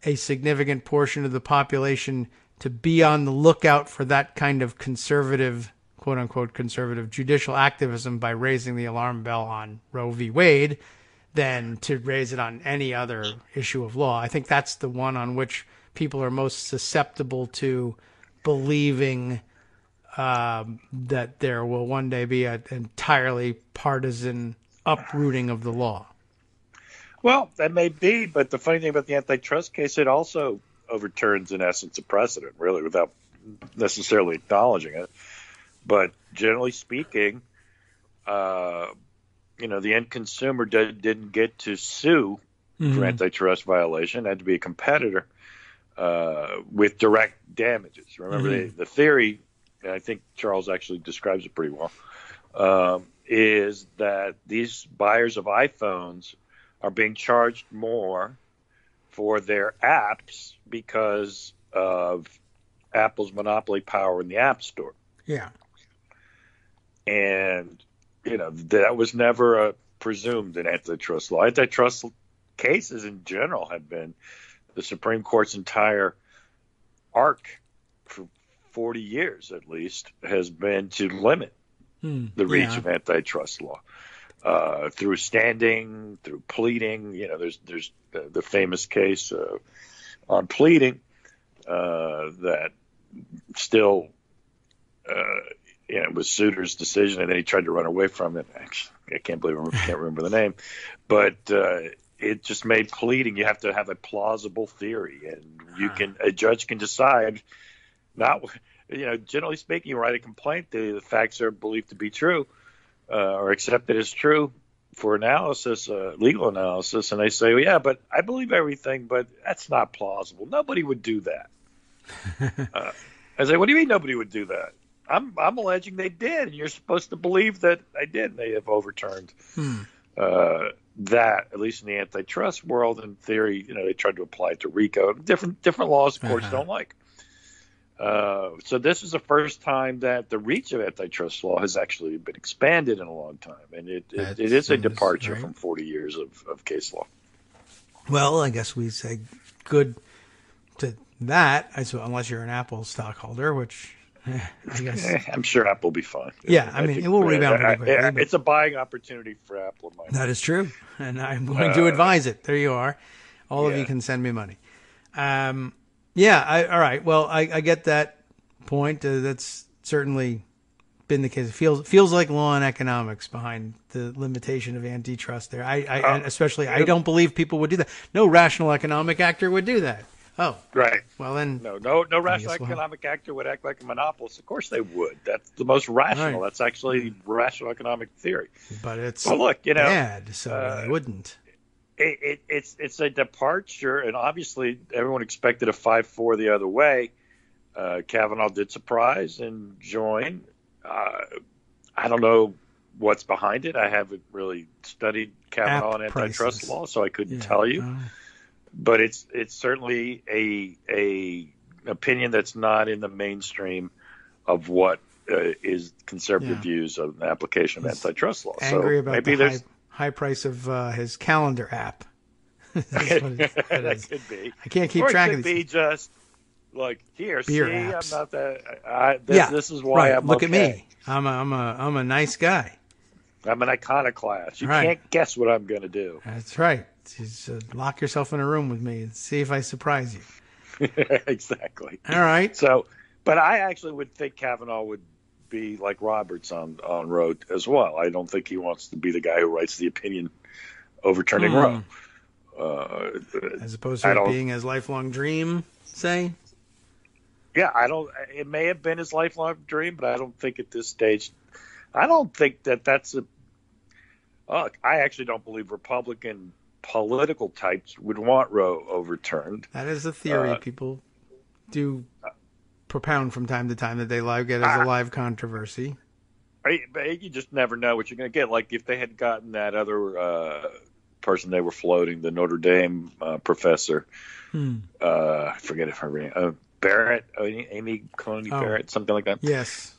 C: a significant portion of the population to be on the lookout for that kind of conservative, quote unquote, conservative judicial activism by raising the alarm bell on Roe v. Wade than to raise it on any other issue of law. I think that's the one on which people are most susceptible to believing that there will one day be an entirely partisan uprooting of the law.
D: Well, that may be, but the funny thing about the antitrust case, it also overturns, in essence, a precedent, really, without necessarily acknowledging it. But generally speaking, the end consumer didn't get to sue for antitrust violation, had to be a competitor with direct damages. Remember, the theory, and I think Charles actually describes it pretty well, is that these buyers of iPhones are being charged more for their apps because of Apple's monopoly power in the App Store.
C: Yeah.
D: And, that was never presumed in antitrust law. Antitrust cases in general have been the Supreme Court's entire arc for 40 years at least has been to limit the reach of antitrust law through standing, through pleading. There's the famous case on pleading that still it was Souter's decision, and then he tried to run away from it. Actually, I can't remember the name, but it just made pleading. You have to have a plausible theory, and a judge can decide. Not, generally speaking, you write a complaint, the facts are believed to be true or accepted as true for analysis, legal analysis, and they say, well, yeah, but I believe everything, but that's not plausible. Nobody would do that. I say, what do you mean nobody would do that? I'm alleging they did, and you're supposed to believe that I did. And they have overturned that, at least in the antitrust world. In theory, they tried to apply it to RICO. Different laws courts don't like. So this is the first time that the reach of antitrust law has actually been expanded in a long time, and it is a departure from 40 years of case law. Well,
C: I guess we say good to that, unless you're an Apple stockholder, which I guess
D: I'm sure Apple will be fine.
C: Yeah, I mean, it will rebound pretty quickly.
D: It's a buying opportunity for Apple. In my
C: that is true, and I'm going to advise it. There you are. All of you can send me money. All right. Well, I get that point. That's certainly been the case. It feels like law and economics behind the limitation of antitrust there. I don't believe people would do that. No rational economic actor would do that. Oh,
D: right.
C: Well, then
D: no rational economic actor would act like a monopolist. Of course they would. That's the most rational. Right. That's actually rational economic theory.
C: But it's
D: bad,
C: so they wouldn't.
D: It's a departure, and obviously everyone expected a 5-4 the other way. Kavanaugh did surprise and join. I don't know what's behind it. I haven't really studied Kavanaugh and antitrust law, so I couldn't tell you. But it's certainly a opinion that's not in the mainstream of what is conservative views of the application of antitrust law.
C: Angry about the high price of his calendar app. That's what
D: that could be.
C: I can't keep track of these.
D: It could be just like here.
C: Beer
D: see,
C: apps.
D: I'm not that. This is why I'm.
C: Look at me. I'm a nice guy.
D: I'm an iconoclast. You can't guess what I'm going to do.
C: That's right. Just lock yourself in a room with me and see if I surprise you.
D: Exactly.
C: All right.
D: So, but I actually would think Kavanaugh would be like Roberts on Roe as well. I don't think he wants to be the guy who writes the opinion overturning Roe.
C: As opposed to it being his lifelong dream, say?
D: Yeah, it may have been his lifelong dream, but I don't think at this stage, I don't think that's I actually don't believe Republican political types would want Roe overturned.
C: That is a theory people do propound from time to time that they get as a live controversy.
D: You just never know what you're going to get. Like if they had gotten that other person they were floating, the Notre Dame professor, I forget if her name, Barrett, Amy Coney Barrett, something like that.
C: Yes.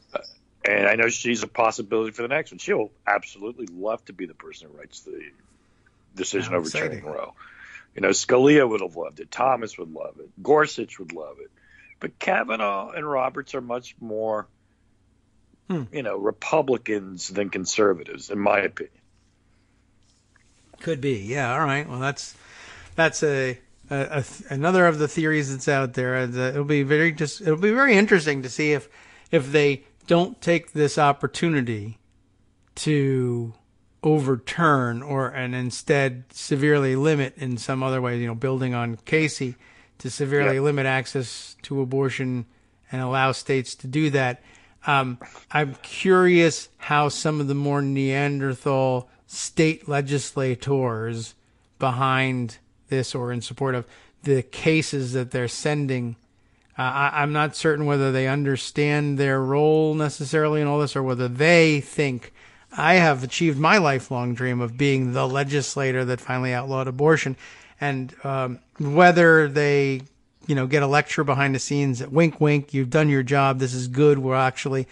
D: And I know she's a possibility for the next one. She'll absolutely love to be the person who writes the decision overturning Roe. Scalia would have loved it. Thomas would love it. Gorsuch would love it. But Kavanaugh and Roberts are much more, Republicans than conservatives, in my opinion.
C: Could be, yeah. All right. Well, that's another of the theories that's out there. It'll be very interesting to see if they don't take this opportunity to overturn and instead severely limit in some other way, building on Casey, to severely limit access to abortion and allow states to do that. I'm curious how some of the more Neanderthal state legislators behind this or in support of the cases that they're sending, I'm not certain whether they understand their role necessarily in all this or whether they think I have achieved my lifelong dream of being the legislator that finally outlawed abortion, and whether they, get a lecture behind the scenes that wink, wink, you've done your job, this is good, we'll actually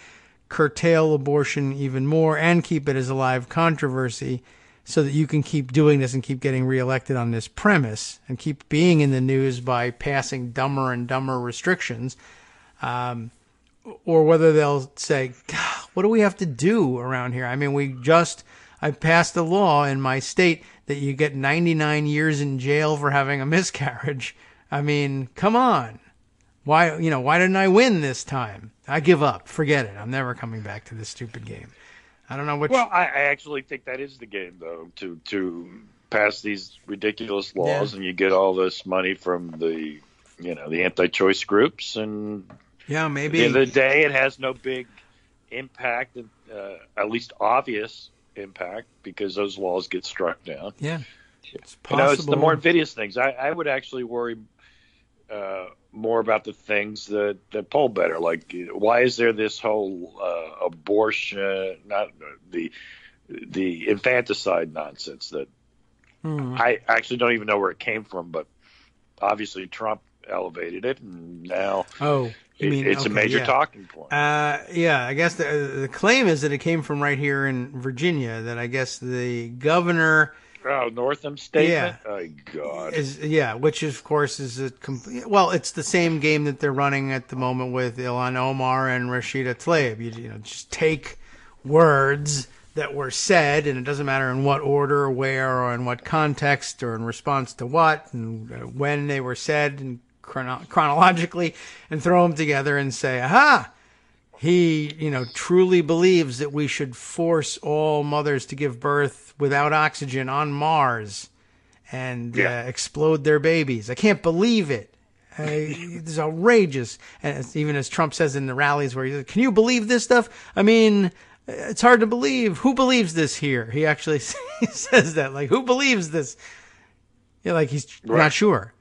C: curtail abortion even more and keep it as a live controversy so that you can keep doing this and keep getting reelected on this premise and keep being in the news by passing dumber and dumber restrictions, or whether they'll say, God, what do we have to do around here? I mean, I passed a law in my state that you get 99 years in jail for having a miscarriage. I mean, come on. Why didn't I win this time? I give up. Forget it. I'm never coming back to this stupid game. I don't know which.
D: Well, I actually think that is the game, though, to pass these ridiculous laws, and you get all this money from the anti-choice groups, and
C: maybe
D: at the end of the day, it has no big impact, at least obvious impact, because those laws get struck down.
C: Yeah, it's possible.
D: It's the more invidious things. I would actually worry more about the things that poll better. Like, why is there this whole abortion, not the infanticide nonsense that I actually don't even know where it came from, but obviously Trump elevated it, and now it's a major talking point.
C: I guess the claim is that it came from right here in Virginia, that I guess the governor...
D: Northam statement? Yeah. Oh, God.
C: Which of course is it's the same game that they're running at the moment with Ilhan Omar and Rashida Tlaib. You just take words that were said, and it doesn't matter in what order or where or in what context or in response to what and when they were said and chronologically, and throw them together and say, aha! He, truly believes that we should force all mothers to give birth without oxygen on Mars and explode their babies. I can't believe it. It's outrageous. And even as Trump says in the rallies where he says, can you believe this stuff? I mean, it's hard to believe. Who believes this here? He actually says that. Like, who believes this? Like he's not sure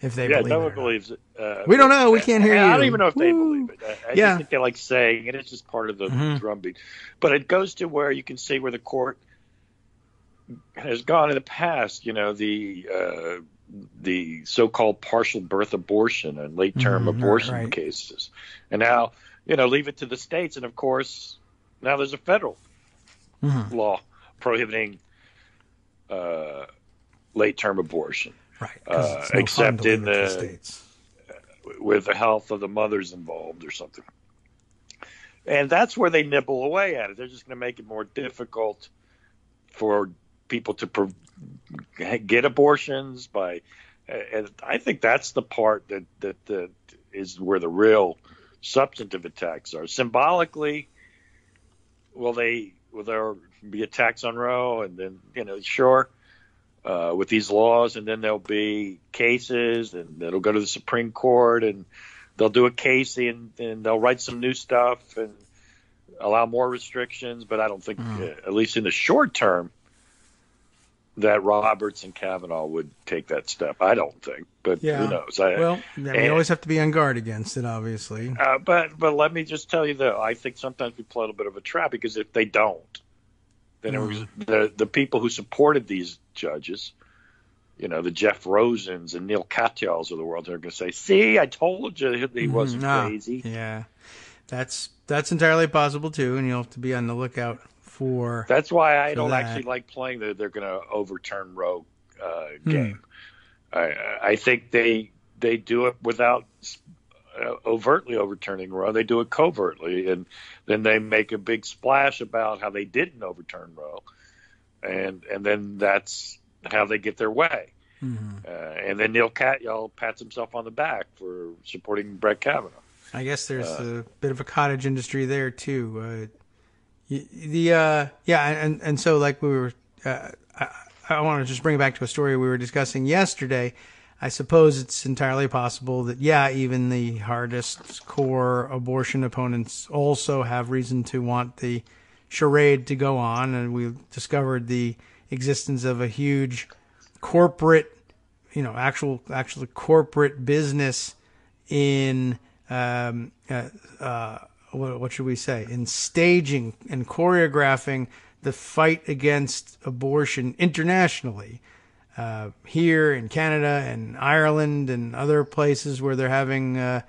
C: if they believe it.
D: Yeah, no one believes it.
C: We don't know. We can't hear you.
D: I don't even know if they believe it. I just think they like saying it. It's just part of the drumbeat. But it goes to where you can see where the court has gone in the past. The so-called partial birth abortion and late-term abortion cases. And now, leave it to the states. And, of course, now there's a federal law prohibiting late-term abortion.
C: Right,
D: except in the states. With the health of the mothers involved or something. And that's where they nibble away at it. They're just going to make it more difficult for people to get abortions and I think that's the part that is where the real substantive attacks are. Symbolically, will there be attacks on Roe, and then, sure, with these laws, and then there'll be cases, and it'll go to the Supreme Court, and they'll do a case, and they'll write some new stuff and allow more restrictions. But I don't think, at least in the short term, that Roberts and Kavanaugh would take that step. I don't think, but who knows?
C: We always have to be on guard against it, obviously.
D: But let me just tell you, though, I think sometimes we play a little bit of a trap, because if they don't, then it was the people who supported these judges, the Jeff Rosens and Neil Katyals of the world, are going to say, see, I told you he wasn't crazy.
C: Yeah, that's entirely possible, too, and you'll have to be on the lookout for
D: That's why I don't actually like playing they're going to overturn Roe game. I think they do it without overtly overturning Roe. They do it covertly, and then they make a big splash about how they didn't overturn Roe, and then that's how they get their way. And then Neil Katyal pats himself on the back for supporting Brett Kavanaugh. I
C: guess there's a bit of a cottage industry there too. And so like we were, I want to just bring it back to a story we were discussing yesterday. I suppose it's entirely possible that, even the hardest core abortion opponents also have reason to want the charade to go on. And we discovered the existence of a huge corporate, actually corporate business in, what should we say, in staging and choreographing the fight against abortion internationally. Here in Canada and Ireland and other places where they're having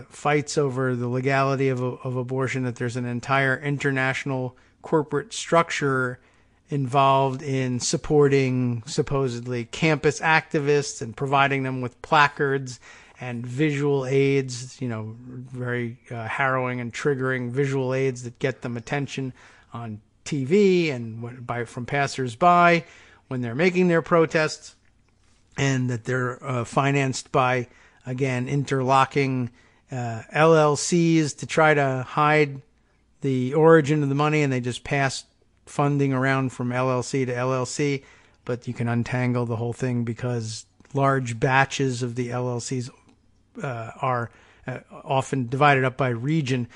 C: fights over the legality of abortion, that there's an entire international corporate structure involved in supporting supposedly campus activists and providing them with placards and visual aids, very harrowing and triggering visual aids that get them attention on TV and from passersby when they're making their protests, and that they're financed by, again, interlocking LLCs to try to hide the origin of the money, and they just pass funding around from LLC to LLC, but you can untangle the whole thing because large batches of the LLCs are often divided up by region,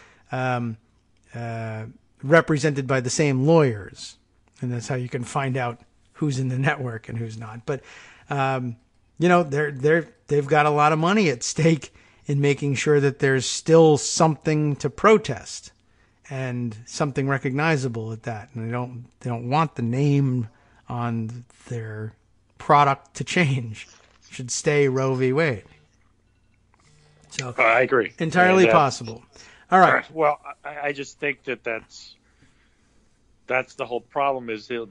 C: represented by the same lawyers, and that's how you can find out who's in the network and who's not. But they've got a lot of money at stake in making sure that there's still something to protest and something recognizable at that. And they don't want the name on their product to change. It should stay Roe v. Wade. So
D: I agree.
C: Entirely possible. All right.
D: Well, I just think that's the whole problem is you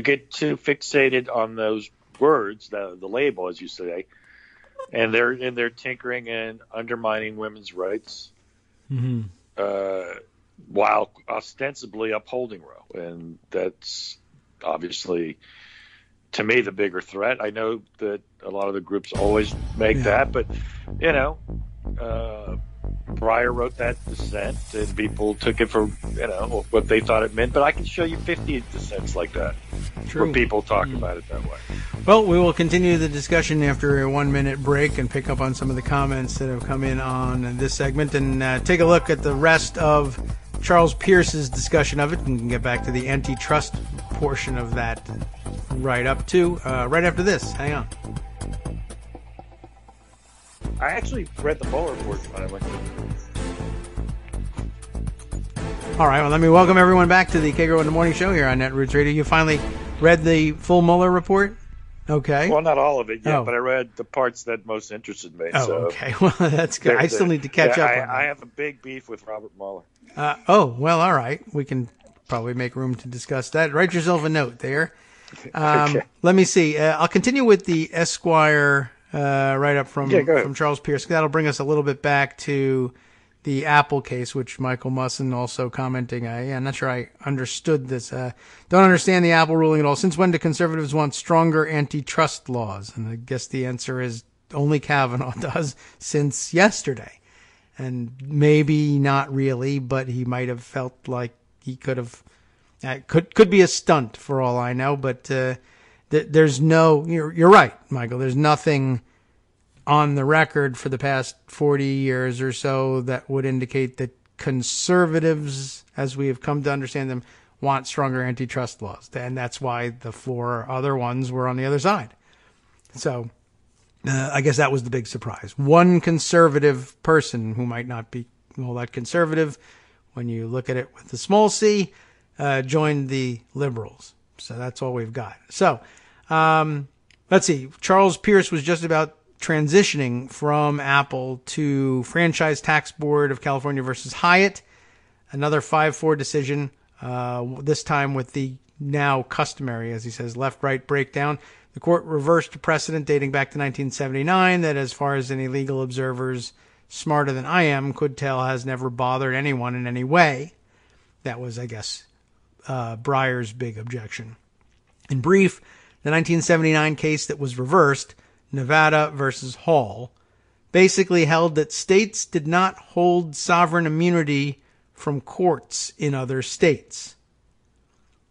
D: get too fixated on those words, the label, as you say, and they're tinkering and undermining women's rights. Mm-hmm. While ostensibly upholding Roe. And that's obviously, to me, the bigger threat. I know that a lot of the groups always make that, but, Breyer wrote that dissent, and people took it for, what they thought it meant. But I can show you 50 dissents like that.
C: True.
D: Where people talk about it that way.
C: Well, we will continue the discussion after a 1-minute break and pick up on some of the comments that have come in on this segment and take a look at the rest of Charles Pierce's discussion of it, and can get back to the antitrust portion of that right after this. Hang on.
D: I actually read the Mueller report when I went to.
C: All right, well, let me welcome everyone back to the Kagro in the Morning Show here on Netroots Radio. You finally read the full Mueller report? Okay.
D: Well, not all of it yet, but I read the parts that most interested me.
C: Oh,
D: so
C: okay. Well, that's good. I still need to catch up on that.
D: I have a big beef with Robert Mueller.
C: Well, all right. We can probably make room to discuss that. Write yourself a note there.
D: Okay.
C: Let me see. I'll continue with the Esquire write-up from Charles Pierce. That'll bring us a little bit back to the Apple case, which Michael Musson also commenting. I'm not sure I understood this. Don't understand the Apple ruling at all. Since when do conservatives want stronger antitrust laws? And I guess the answer is only Kavanaugh does, since yesterday. And maybe not really, but he might have felt like he could have. Could be a stunt for all I know, but there's no. You're right, Michael. There's nothing on the record for the past 40 years or so that would indicate that conservatives, as we have come to understand them, want stronger antitrust laws. And that's why the 4 other ones were on the other side. So I guess that was the big surprise. One conservative person who might not be all that conservative when you look at it with the small c, joined the liberals. So that's all we've got. So let's see. Charles Pierce was just about transitioning from Apple to Franchise Tax Board of California versus Hyatt, another 5-4 decision, this time with the now customary, as he says, left-right breakdown. The court reversed a precedent dating back to 1979 that, as far as any legal observers smarter than I am could tell, has never bothered anyone in any way. That was, I guess, Breyer's big objection. In brief, the 1979 case that was reversed, Nevada versus Hall, basically held that states did not hold sovereign immunity from courts in other states.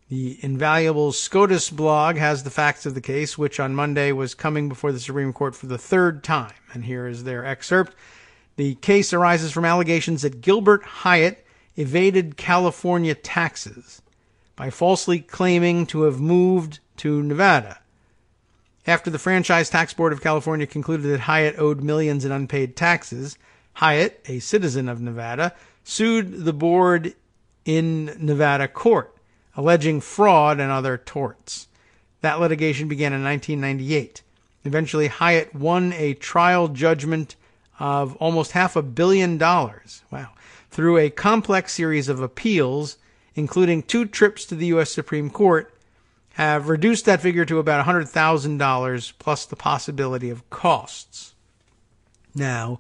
C: The invaluable SCOTUS blog has the facts of the case, which on Monday was coming before the Supreme Court for the 3rd time. And here is their excerpt. The case arises from allegations that Gilbert Hyatt evaded California taxes by falsely claiming to have moved to Nevada. After the Franchise Tax Board of California concluded that Hyatt owed millions in unpaid taxes, Hyatt, a citizen of Nevada, sued the board in Nevada court, alleging fraud and other torts. That litigation began in 1998. Eventually, Hyatt won a trial judgment of almost $500 million. Wow. Through a complex series of appeals, including 2 trips to the U.S. Supreme Court, have reduced that figure to about $100,000 plus the possibility of costs. Now,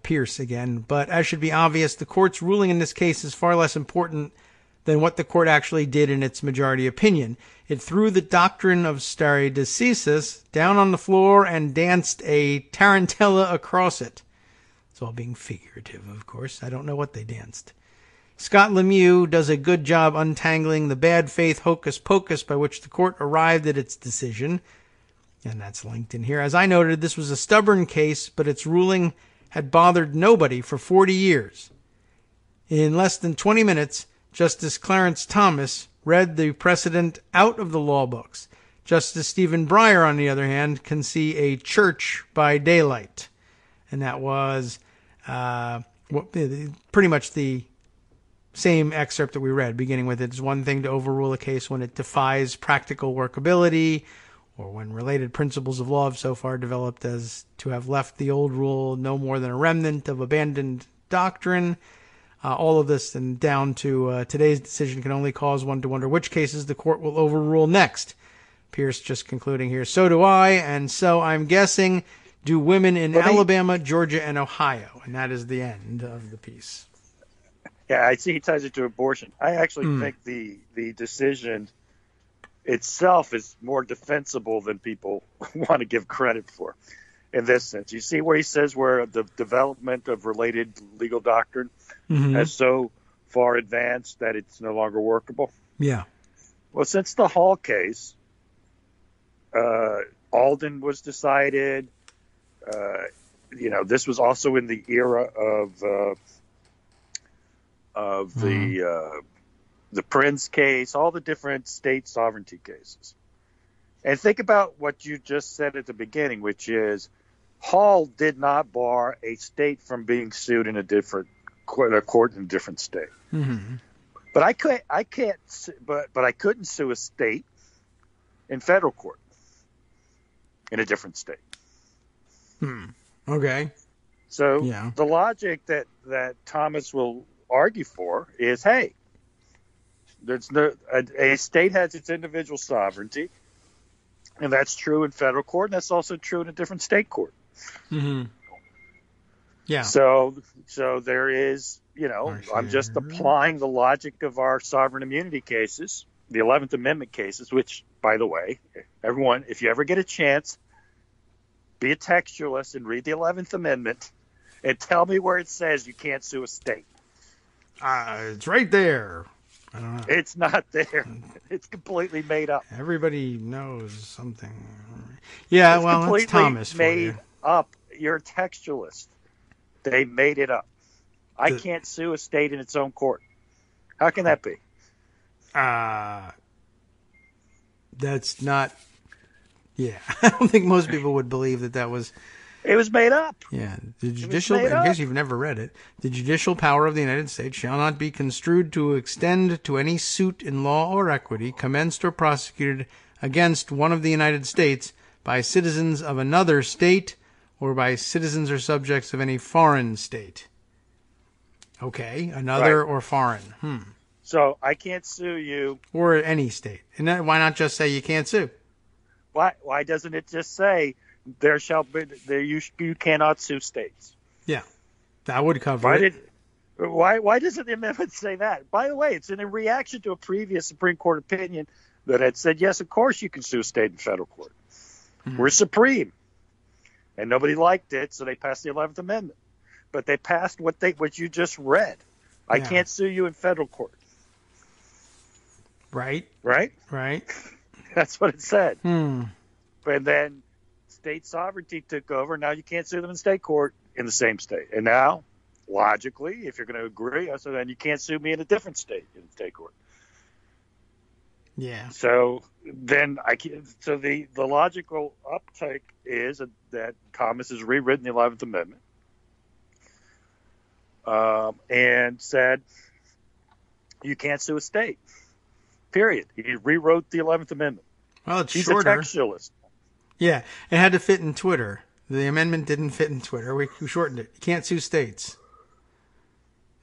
C: Pierce again, but as should be obvious, the court's ruling in this case is far less important than what the court actually did in its majority opinion. It threw the doctrine of stare decisis down on the floor and danced a tarantella across it. It's all being figurative, of course. I don't know what they danced. Scott Lemieux does a good job untangling the bad faith hocus pocus by which the court arrived at its decision. And that's linked in here. As I noted, this was a stubborn case, but its ruling had bothered nobody for 40 years. In less than 20 minutes, Justice Clarence Thomas read the precedent out of the law books. Justice Stephen Breyer, on the other hand, can see a church by daylight. And that was pretty much the same excerpt that we read, beginning with it's one thing to overrule a case when it defies practical workability or when related principles of law have so far developed as to have left the old rule no more than a remnant of abandoned doctrine. All of this and down to today's decision can only cause one to wonder which cases the court will overrule next. Pierce just concluding here, so do I, and so I'm guessing do women in Alabama, Georgia, and Ohio. And that is the end of the piece.
D: Yeah, I see he ties it to abortion. I actually think the decision itself is more defensible than people want to give credit for in this sense. You see where he says where the development of related legal doctrine has so far advanced that it's no longer workable?
C: Yeah.
D: Well, since the Hall case, Alden was decided. This was also in the era of the Prince case, all the different state sovereignty cases. And think about what you just said at the beginning, which is Hall did not bar a state from being sued in a court in a different state. But I couldn't sue a state in federal court in a different state.
C: Okay.
D: So the logic that Thomas will argue for is, hey, there's a state has its individual sovereignty, and that's true in federal court, and that's also true in a different state court.
C: Yeah.
D: So there is, I'm just applying the logic of our sovereign immunity cases, the 11th Amendment cases, which, by the way, everyone, if you ever get a chance, be a textualist and read the 11th Amendment and tell me where it says you can't sue a state.
C: It's right there. I don't know.
D: It's not there. It's completely made up.
C: Everybody knows something. Yeah, well, it's Thomas for
D: made
C: you.
D: Up. You're a textualist. They made it up. I can't sue a state in its own court. How can that be?
C: That's not. Yeah, I don't think most people would believe that was.
D: It was made up.
C: Yeah, the judicial. In case you've never read it, the judicial power of the United States shall not be construed to extend to any suit in law or equity commenced or prosecuted against one of the United States by citizens of another state or by citizens or subjects of any foreign state. Okay, another or foreign.
D: So I can't sue you.
C: Or any state. And then why not just say you can't sue?
D: Why doesn't it just say you cannot sue states?
C: Yeah, that would cover it.
D: Why doesn't the amendment say that? By the way, it's in a reaction to a previous Supreme Court opinion that had said, yes, of course you can sue state and federal court. We're supreme. And nobody liked it, so they passed the 11th Amendment. But they passed what you just read. I can't sue you in federal court.
C: Right.
D: That's what it said. And then state sovereignty took over. Now you can't sue them in state court in the same state. And now, logically, if you're going to agree, so then you can't sue me in a different state in state court.
C: Yeah.
D: So then the logical uptake is that Thomas has rewritten the 11th Amendment and said you can't sue a state. Period. He rewrote the 11th Amendment.
C: Well, it's
D: He's
C: shorter.
D: a textualist. Yeah,
C: it had to fit in Twitter. The amendment didn't fit in Twitter. We shortened it. You can't sue states.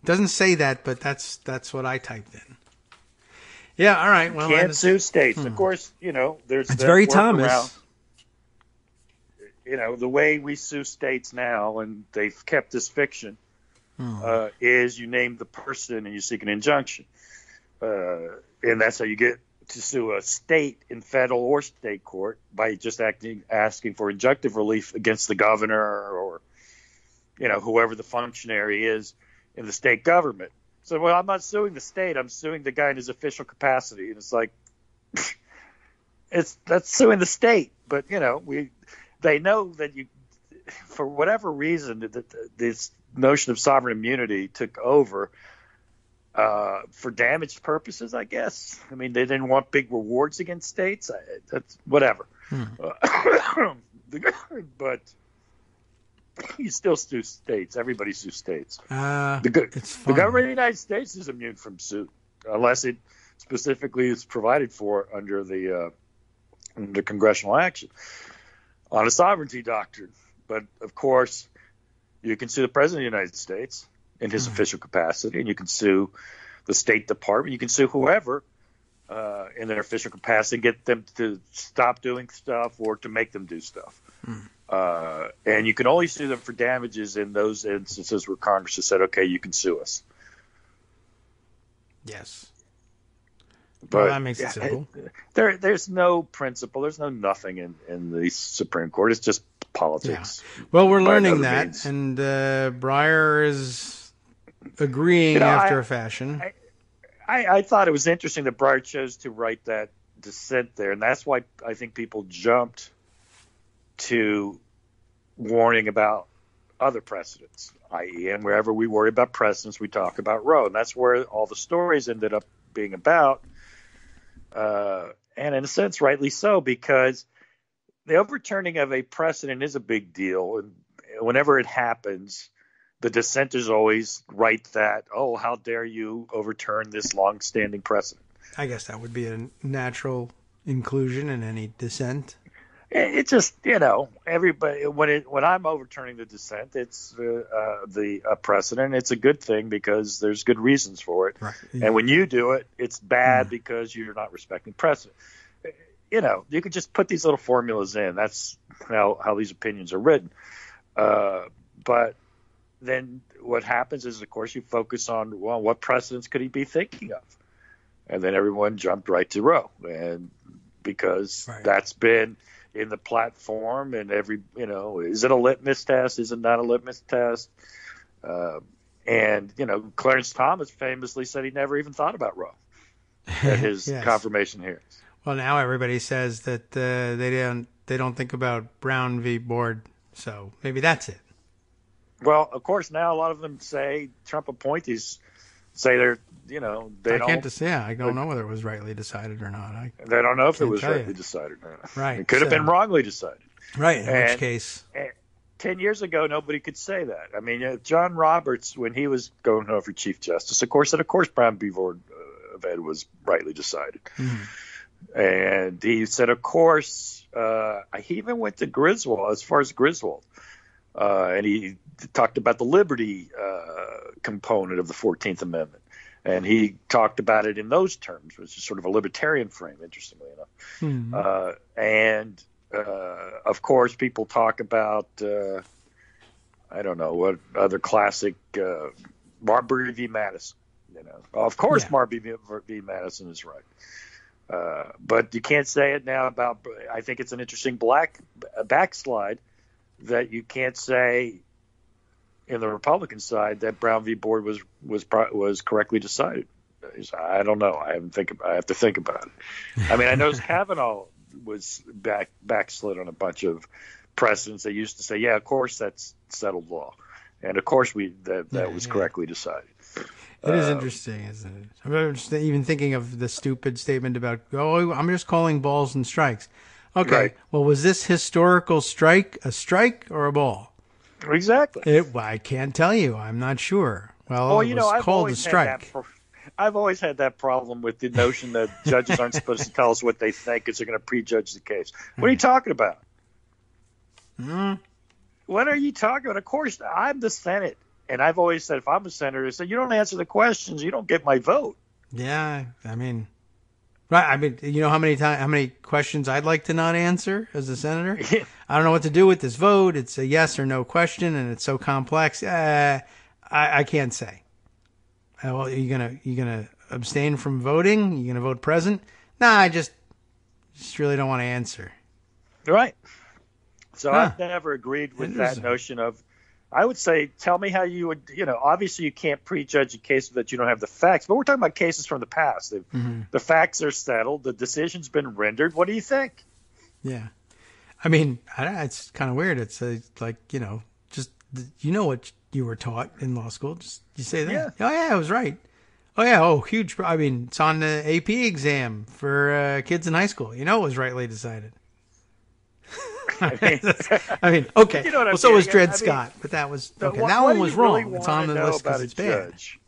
C: It doesn't say that, but that's what I typed in. Yeah, all right. Well,
D: Can't sue states. Of course, there's
C: it's
D: that
C: very
D: workaround.
C: Thomas.
D: The way we sue states now, and they've kept this fiction, is you name the person and you seek an injunction. And that's how you get to sue a state in federal or state court, by just asking for injunctive relief against the governor or, whoever the functionary is in the state government. So, well, I'm not suing the state. I'm suing the guy in his official capacity. And it's like, that's suing the state. But, they know that for whatever reason, that this notion of sovereign immunity took over for damage purposes, I guess. I mean, they didn't want big rewards against states. That's whatever. But you still sue states. Everybody sues states. The government of the United States is immune from suit unless it specifically is provided for under the under congressional action on a sovereignty doctrine. But of course, you can sue the president of the United States in his official capacity, and you can sue the State Department. You can sue whoever in their official capacity and get them to stop doing stuff or to make them do stuff. And you can only sue them for damages in those instances where Congress has said, okay, you can sue us.
C: Yes.
D: But
C: well, that makes it simple.
D: There's no principle. There's no nothing in the Supreme Court. It's just politics.
C: Yeah. Well, we're learning that, means. And Breyer is agreeing after a fashion.
D: I thought it was interesting that Breyer chose to write that dissent there, and that's why I think people jumped to warning about other precedents, i.e., and wherever we worry about precedents, we talk about Roe, and that's where all the stories ended up being about. And in a sense, rightly so, because the overturning of a precedent is a big deal. And whenever it happens, the dissenters always write that, oh, how dare you overturn this long-standing precedent.
C: I guess that would be a natural inclusion in any dissent.
D: It just, everybody, when I'm overturning the dissent, it's the precedent. It's a good thing because there's good reasons for it.
C: Right.
D: And when you do it, it's bad because you're not respecting precedent. You could just put these little formulas in. That's how these opinions are written. But then what happens is, of course, you focus on, well, what precedents could he be thinking of? And then everyone jumped right to Roe. And because that's been in the platform and is it a litmus test? Is it not a litmus test? And Clarence Thomas famously said he never even thought about Roe at his confirmation hearings.
C: Well, now everybody says that they don't think about Brown v. Board, so maybe that's it.
D: Well, of course, now a lot of them say Trump appointees say they're I don't know whether it was rightly decided or not. They don't know if it was rightly decided or not.
C: Right.
D: It could have been wrongly decided.
C: Right. In which case,
D: 10 years ago, nobody could say that. I mean, John Roberts, when he was going over Chief Justice, of course, Brown v. Board of Ed was rightly decided. Mm-hmm. And he said, of course, he even went to Griswold, as far as Griswold. And he talked about the liberty component of the 14th Amendment. And he talked about it in those terms, which is sort of a libertarian frame, interestingly enough. Mm-hmm. And, of course, people talk about, I don't know, what other classic, Marbury v. Madison. Of course, Marbury v. Madison is right. But you can't say it now about, I think it's an interesting backslide that you can't say in the Republican side that Brown v. Board was correctly decided. I don't know. I have to think about it. I mean, I know Kavanaugh was backslid on a bunch of precedents. They used to say, yeah, of course that's settled law, and of course that was correctly decided.
C: It is interesting, isn't it? I'm just even thinking of the stupid statement about, I'm just calling balls and strikes. Okay, right. Well, was this historical strike a strike or a ball?
D: Exactly.
C: I can't tell you. I'm not sure. Well, it was called a strike.
D: I've always had that problem with the notion that judges aren't supposed to tell us what they think because they're going to prejudge the case. What are you talking about? What are you talking about? Of course, I'm the Senate. And I've always said, if I'm a senator, I said, you don't answer the questions, you don't get my vote.
C: Yeah, I mean, Right. I mean, you know how many questions I'd like to not answer as a senator? I don't know what to do with this vote. It's a yes or no question, and it's so complex. I can't say. Well, you gonna abstain from voting? You gonna vote present? Nah, I just really don't want to answer.
D: Right. So I've never agreed with that notion of, I would say, tell me how you would, obviously you can't prejudge a case that you don't have the facts, but we're talking about cases from the past. The facts are settled. The decision's been rendered. What do you think?
C: Yeah. I mean, it's kind of weird. It's like, just, what you were taught in law school. Just you say that.
D: Yeah.
C: Oh, yeah, I was right. Oh, yeah. Oh, huge. I mean, it's on the AP exam for kids in high school. It was rightly decided. I mean, okay. Well, so was Dred Scott, but that was okay. That one was wrong.
D: Really
C: it's on the list because it's bad.
D: Judge?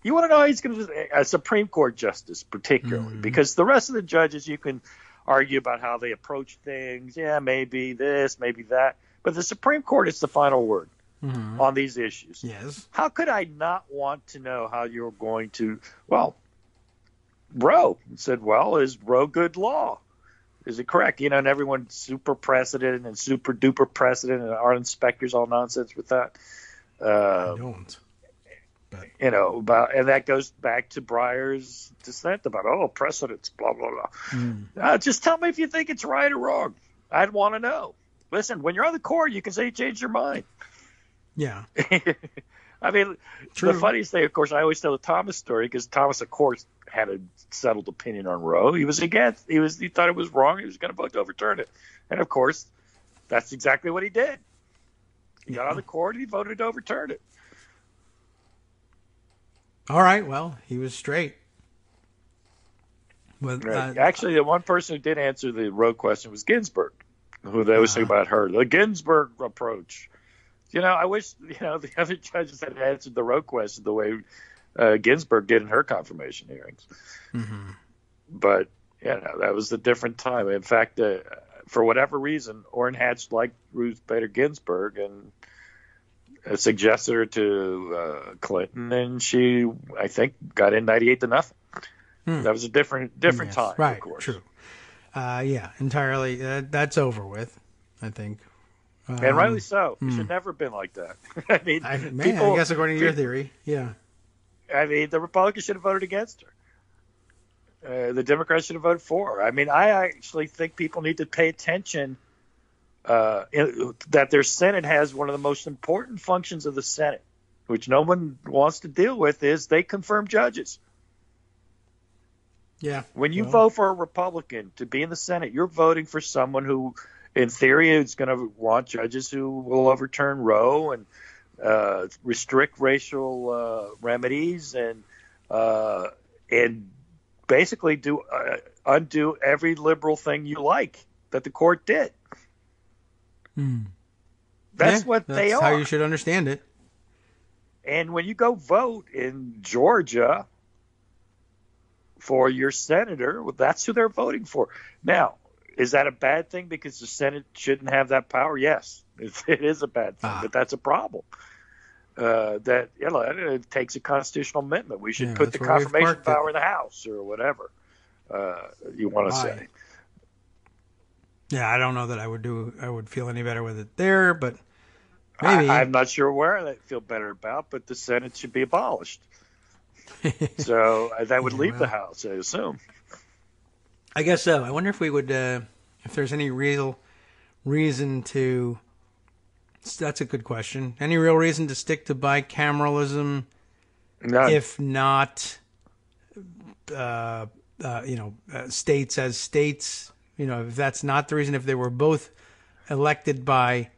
D: You want to know how he's going to a Supreme Court justice, particularly, because the rest of the judges you can argue about how they approach things. Yeah, maybe this, maybe that, but the Supreme Court is the final word on these issues.
C: Yes.
D: How could I not want to know how you're going to? Well, Roe said, "Well, is Roe good law? Is it correct?" And everyone's super precedent and super duper precedent, and our inspectors all nonsense with that.
C: I don't. But.
D: And that goes back to Breyer's dissent about precedents, blah blah blah. Just tell me if you think it's right or wrong. I'd want to know. Listen, when you're on the court, you can say you changed your mind.
C: Yeah.
D: I mean,
C: True.
D: The funniest thing, of course, I always tell the Thomas story because Thomas, of course, had a settled opinion on Roe. He was against. He thought it was wrong. He was going to vote to overturn it, and of course, that's exactly what he did. He got on the court and he voted to overturn it.
C: All right. Well, he was straight. But,
D: actually, the one person who did answer the Roe question was Ginsburg, who they always say about her, the Ginsburg approach. I wish, the other judges had answered the Roe question the way Ginsburg did in her confirmation hearings.
C: Mm-hmm.
D: But, that was a different time. In fact, for whatever reason, Orrin Hatch liked Ruth Bader Ginsburg and suggested her to Clinton, and she, I think, got in 98-0. That was a different yes, time,
C: right,
D: of course.
C: True. Yeah, entirely. That's over with, I think.
D: And rightly so. It should never have been like that.
C: I guess according to your theory, yeah.
D: I mean, the Republicans should have voted against her. The Democrats should have voted for her. I mean, I actually think people need to pay attention that their Senate has one of the most important functions of the Senate, which no one wants to deal with, is they confirm judges.
C: Yeah.
D: When you vote for a Republican to be in the Senate, you're voting for someone who, in theory, is going to want judges who will overturn Roe and restrict racial remedies and basically undo every liberal thing you like that the court did. That's what they are.
C: That's how you should understand it.
D: And when you go vote in Georgia for your senator, well, that's who they're voting for. Now, is that a bad thing because the Senate shouldn't have that power? Yes, it is a bad thing, but that's a problem. It takes a constitutional amendment. We should put the confirmation power in the House or whatever you want to say.
C: Yeah, I don't know that I would feel any better with it there, but maybe.
D: I'm not sure where I feel better about, but the Senate should be abolished. So that would leave the House, I assume.
C: I guess so. I wonder if we would, if there's any real reason to. That's a good question. Any real reason to stick to bicameralism?
D: None.
C: If not, states as states. If that's not the reason, if they were both elected by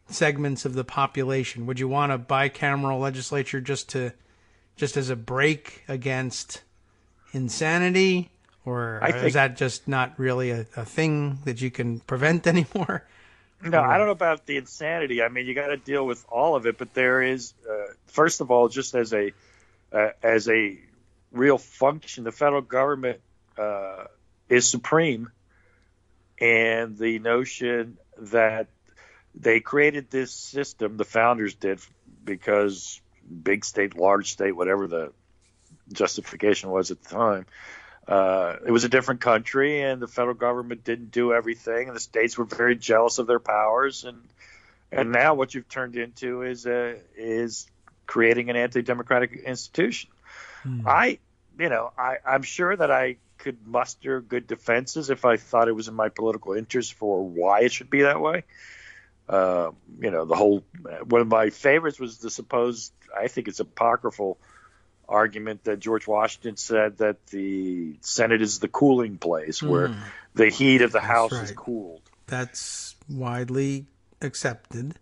C: segments of the population, would you want a bicameral legislature just as a break against insanity? Or is that just not really a thing that you can prevent anymore?
D: No, I don't know about the insanity. I mean, you got to deal with all of it, but there is, first of all, just as a real function, the federal government is supreme, and the notion that they created this system, the founders did, because big state, large state, whatever the justification was at the time, It was a different country, and the federal government didn't do everything, and the states were very jealous of their powers. And now what you've turned into is creating an anti-democratic institution. I'm sure that I could muster good defenses if I thought it was in my political interest for why it should be that way. One of my favorites was the supposed, I think it's apocryphal argument that George Washington said that the Senate is the cooling place where the heat of the House is cooled.
C: That's widely accepted.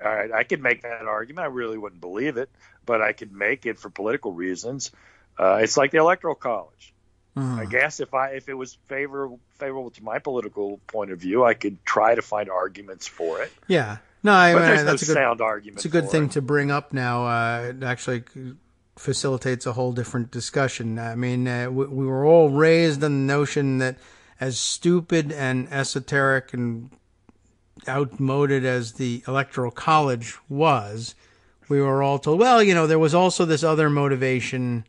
D: All right, I could make that argument. I really wouldn't believe it, but I could make it for political reasons. It's like the Electoral College. I guess if it was favorable to my political point of view, I could try to find arguments for it.
C: Yeah,
D: but there's no sound argument.
C: It's a good thing to bring up now. It actually facilitates a whole different discussion. I mean, we were all raised on the notion that, as stupid and esoteric and outmoded as the Electoral College was, we were all told, well, there was also this other motivation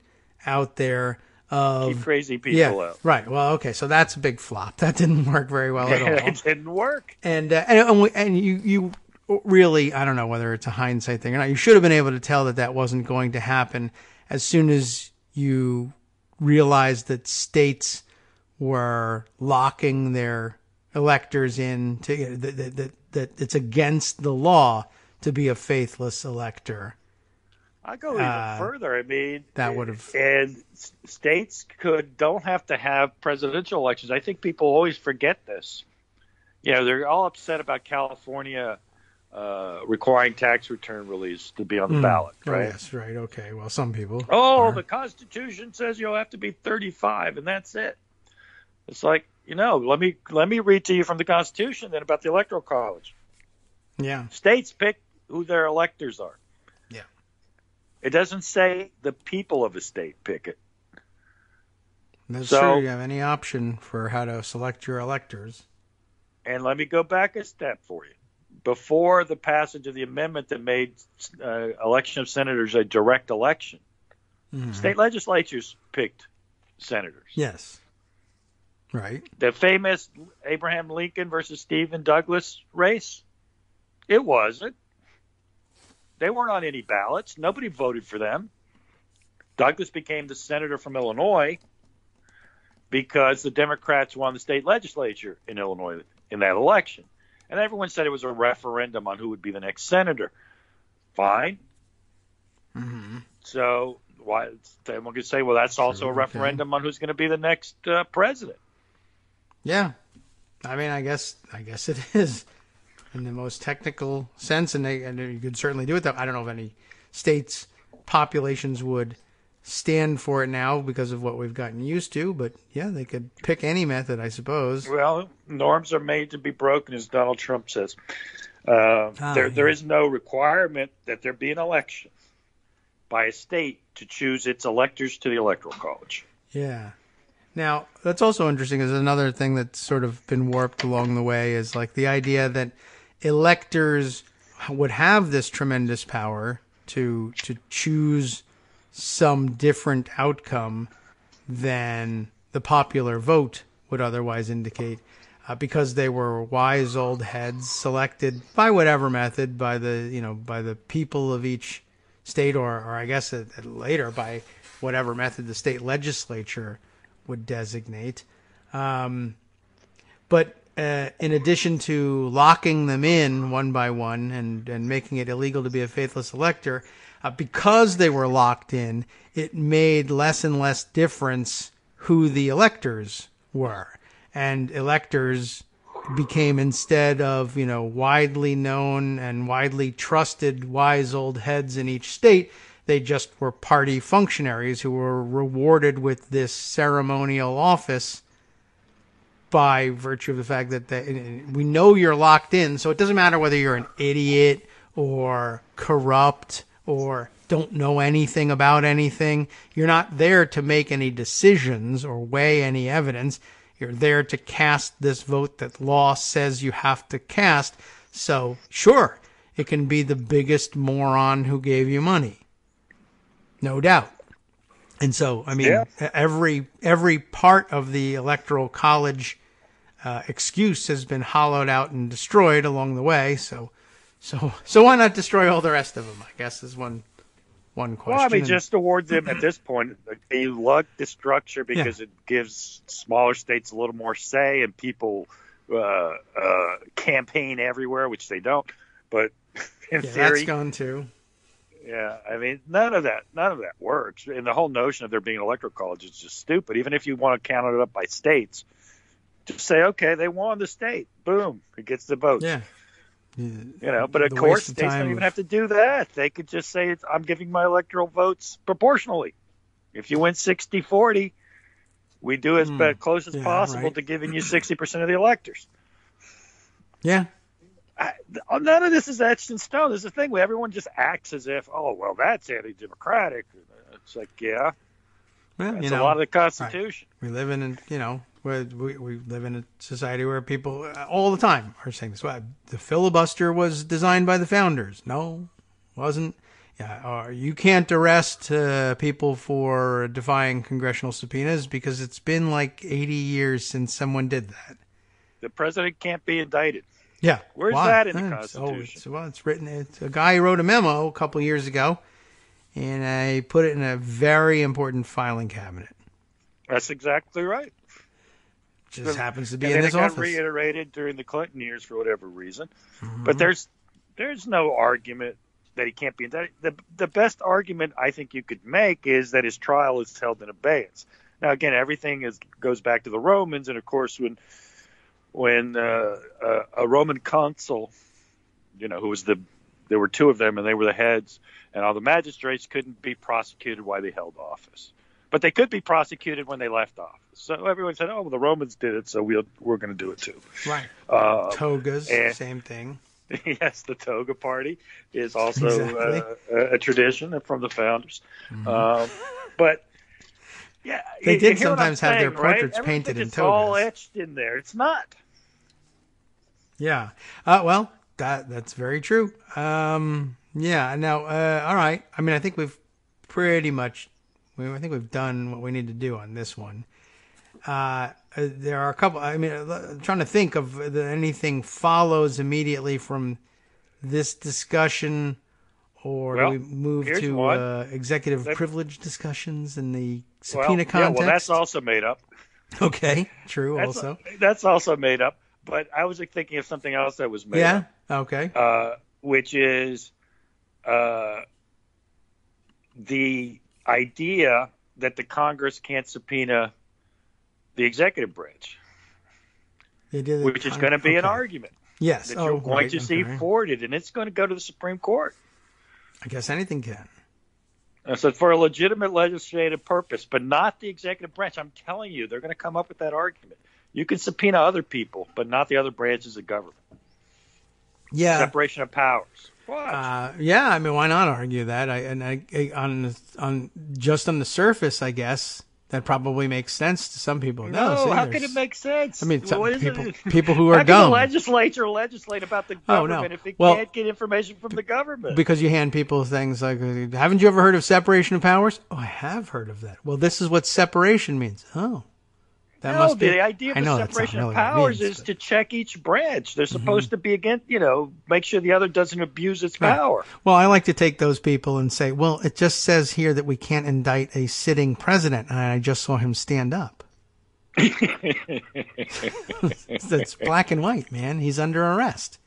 C: out there of
D: keep crazy people out.
C: Right. Well, okay. So that's a big flop. That didn't work very well at all.
D: It didn't work.
C: And you really, I don't know whether it's a hindsight thing or not. You should have been able to tell that wasn't going to happen as soon as you realized that states were locking their electors in to that it's against the law to be a faithless elector.
D: I go even further. I mean,
C: that would have,
D: and states don't have to have presidential elections. I think people always forget this. They're all upset about California requiring tax return release to be on the ballot, right?
C: Oh, yes, right. Okay. Well, some people.
D: The Constitution says you'll have to be 35, and that's it. It's like, let me read to you from the Constitution then about the Electoral College.
C: Yeah. States
D: pick who their electors are.
C: Yeah.
D: It doesn't say the people of a state pick it.
C: That's true. You have any option for how to select your electors.
D: And let me go back a step for you. Before the passage of the amendment that made election of senators a direct election, state legislatures picked senators.
C: Yes. Right.
D: The famous Abraham Lincoln versus Stephen Douglas race, it wasn't. They weren't on any ballots. Nobody voted for them. Douglas became the senator from Illinois because the Democrats won the state legislature in Illinois in that election. And everyone said it was a referendum on who would be the next senator. Fine. So someone could say, well, that's also a referendum on who's going to be the next president.
C: Yeah. I mean, I guess it is in the most technical sense, and you could certainly do it. I don't know if any states' populations would stand for it now because of what we've gotten used to, but yeah, they could pick any method, I suppose.
D: Well, norms are made to be broken, as Donald Trump says. There is no requirement that there be an election by a state to choose its electors to the Electoral College.
C: Yeah. Now, that's also interesting. Is another thing that's sort of been warped along the way is like the idea that electors would have this tremendous power to choose some different outcome than the popular vote would otherwise indicate, because they were wise old heads selected by whatever method by the people of each state, or I guess later by whatever method the state legislature would designate. But in addition to locking them in one by one and making it illegal to be a faithless elector, because they were locked in, it made less and less difference who the electors were. And electors became, instead of, widely known and widely trusted wise old heads in each state, they just were party functionaries who were rewarded with this ceremonial office by virtue of the fact that we know you're locked in, so it doesn't matter whether you're an idiot or corrupt or don't know anything about anything. You're not there to make any decisions or weigh any evidence. You're there to cast this vote that law says you have to cast. So, sure, it can be the biggest moron who gave you money. No doubt. And so, I mean,
D: Yeah.
C: every part of the Electoral College excuse has been hollowed out and destroyed along the way. So why not destroy all the rest of them? I guess is one question.
D: Well, I mean, just award them at this point a luck structure because it gives smaller states a little more say, and people campaign everywhere, which they don't. But in theory,
C: that's gone too.
D: Yeah, I mean, none of that works. And the whole notion of there being an electoral college is just stupid. Even if you want to count it up by states, just say, okay, they won the state. Boom, it gets the votes.
C: Yeah.
D: But of course, states don't even have to do that. They could just say, I'm giving my electoral votes proportionally. If you win 60-40, we do as close as possible to giving you 60% of the electors.
C: Yeah.
D: None of this is etched in stone. This is the thing where everyone just acts as if, oh, well, that's anti-democratic. It's like, yeah,
C: well,
D: that's a lot of the Constitution.
C: Right. We live in, we live in a society where people all the time are saying this. Well, the filibuster was designed by the founders. No, wasn't. Yeah, you can't arrest people for defying congressional subpoenas because it's been like 80 years since someone did that.
D: The president can't be indicted.
C: Yeah.
D: Where's that in the Constitution?
C: It's written. It's a guy wrote a memo a couple years ago, and I put it in a very important filing cabinet.
D: That's exactly right.
C: Just happens to be in his office.
D: It got reiterated during the Clinton years for whatever reason. Mm-hmm. But there's no argument that he can't be indicted. The best argument I think you could make is that his trial is held in abeyance. Now, again, everything goes back to the Romans, and of course, when a Roman consul, who was there were two of them, and they were the heads, and all the magistrates couldn't be prosecuted while they held office. But they could be prosecuted when they left office. So everyone said, oh, well, the Romans did it, so we're going to do it too.
C: Right. Togas, same thing.
D: Yes, the toga party is also a tradition from the founders. Mm-hmm. But, yeah.
C: They did sometimes have their portraits painted in togas.
D: It's all etched in there. It's not.
C: Yeah. Well, that's very true. Yeah. Now, all right. I mean, I think we've pretty much... I think we've done what we need to do on this one. There are a couple. I mean, I'm trying to think of anything follows immediately from this discussion, or do we move to executive privilege discussions in the subpoena context?
D: Yeah, well, that's also made up.
C: Okay, true.
D: That's also made up. But I was thinking of something else that was made up.
C: Yeah. Okay.
D: Which is the idea that the Congress can't subpoena the executive branch, which is going to be an argument.
C: Yes,
D: that you're going to see forwarded, and it's going to go to the Supreme Court.
C: I guess anything can.
D: So for a legitimate legislative purpose, but not the executive branch. I'm telling you, they're going to come up with that argument. You can subpoena other people, but not the other branches of government.
C: Yeah,
D: separation of powers.
C: Yeah, I mean, why not argue that? On the surface, I guess that probably makes sense to some people.
D: No, how can it make sense?
C: I mean, people who are dumb.
D: How can the legislature legislate about the government if it can't get information from the government?
C: Because you hand people things like, haven't you ever heard of separation of powers? Oh, I have heard of that. Well, this is what separation means. Oh. That must be,
D: the idea of the separation of powers is to check each branch. They're supposed to be make sure the other doesn't abuse its power.
C: Well, I like to take those people and say, well, it just says here that we can't indict a sitting president, and I just saw him stand up. It's black and white, man. He's under arrest.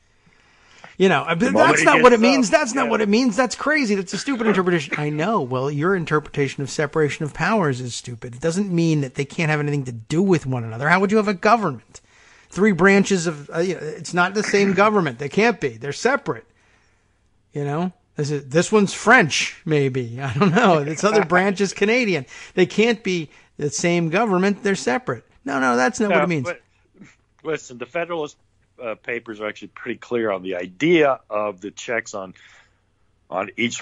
C: That's not what it means. That's not what it means. That's crazy. That's a stupid interpretation. I know. Well, your interpretation of separation of powers is stupid. It doesn't mean that they can't have anything to do with one another. How would you have a government? Three branches of, it's not the same government. They can't be. They're separate. This one's French, maybe. I don't know. This other branch is Canadian. They can't be the same government. They're separate. No, that's not what it means.
D: But, listen, the Federalist papers are actually pretty clear on the idea of the checks on each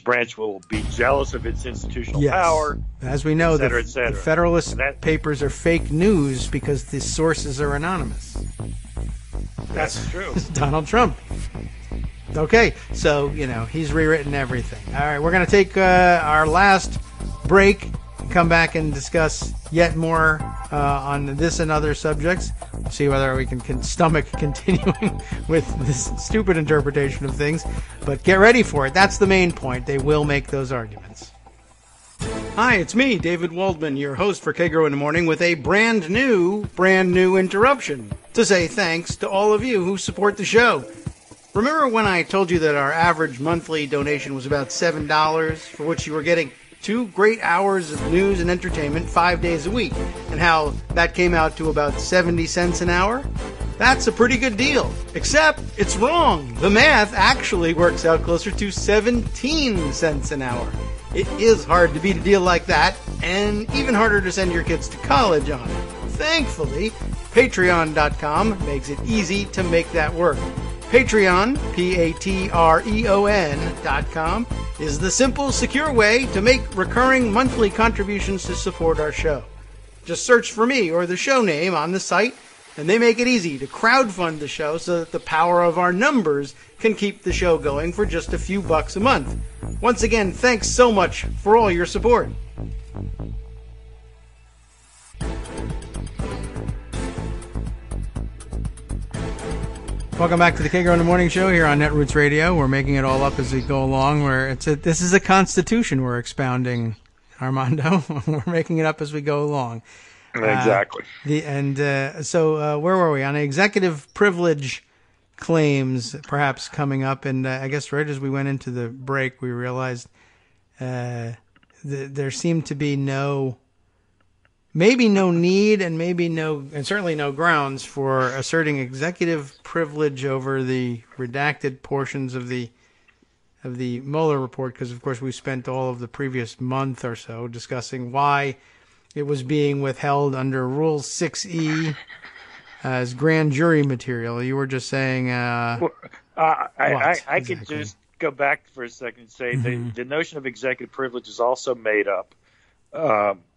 D: branch will be jealous of its institutional power.
C: As we know,
D: et cetera.
C: The Federalist papers are fake news because the sources are anonymous.
D: That's true.
C: Donald Trump. Okay, so he's rewritten everything. All right, we're going to take our last break. come back and discuss yet more on this and other subjects. See whether we can stomach continuing with this stupid interpretation of things. But get ready for it. That's the main point. They will make those arguments. Hi, it's me, David Waldman, your host for Kagro in the Morning, with a brand new interruption to say thanks to all of you who support the show. Remember when I told you that our average monthly donation was about $7, for which you were getting 2 great hours of news and entertainment 5 days a week, and how that came out to about 70 cents an hour? That's a pretty good deal, except it's wrong. The math actually works out closer to 17 cents an hour. It is hard to beat a deal like that, and even harder to send your kids to college on. Thankfully, Patreon.com makes it easy to make that work. Patreon, Patreon.com, is the simple, secure way to make recurring monthly contributions to support our show. Just search for me or the show name on the site, and they make it easy to crowdfund the show so that the power of our numbers can keep the show going for just a few bucks a month. Once again, thanks so much for all your support. Welcome back to the Kagro in the Morning Show here on Netroots Radio. We're making it all up as we go along. This is a constitution we're expounding, Armando. We're making it up as we go along.
D: Exactly.
C: So where were we? On executive privilege claims perhaps coming up, and I guess right as we went into the break, we realized there seemed to be maybe no need and certainly no grounds for asserting executive privilege over the redacted portions of the Mueller report, because of course we spent all of the previous month or so discussing why it was being withheld under Rule 6E as grand jury material. You were just saying...
D: I could just go back for a second and say the notion of executive privilege is also made up.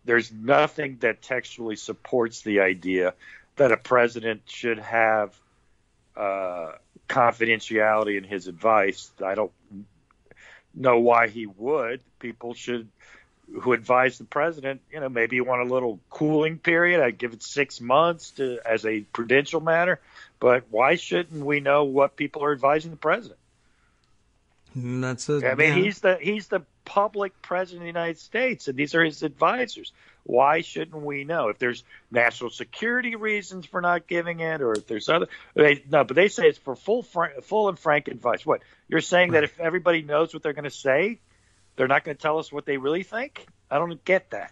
D: There's nothing that textually supports the idea that a president should have confidentiality in his advice. I don't know why he would. People who advise the president, maybe you want a little cooling period. I'd give it 6 months as a prudential matter. But why shouldn't we know what people are advising the president?
C: He's
D: the public president of the United States, and these are his advisors. Why shouldn't we know? If there's national security reasons for not giving it, or if there's other, but they say it's for full and frank advice. What you're saying that if everybody knows what they're going to say, they're not going to tell us what they really think? I don't get that.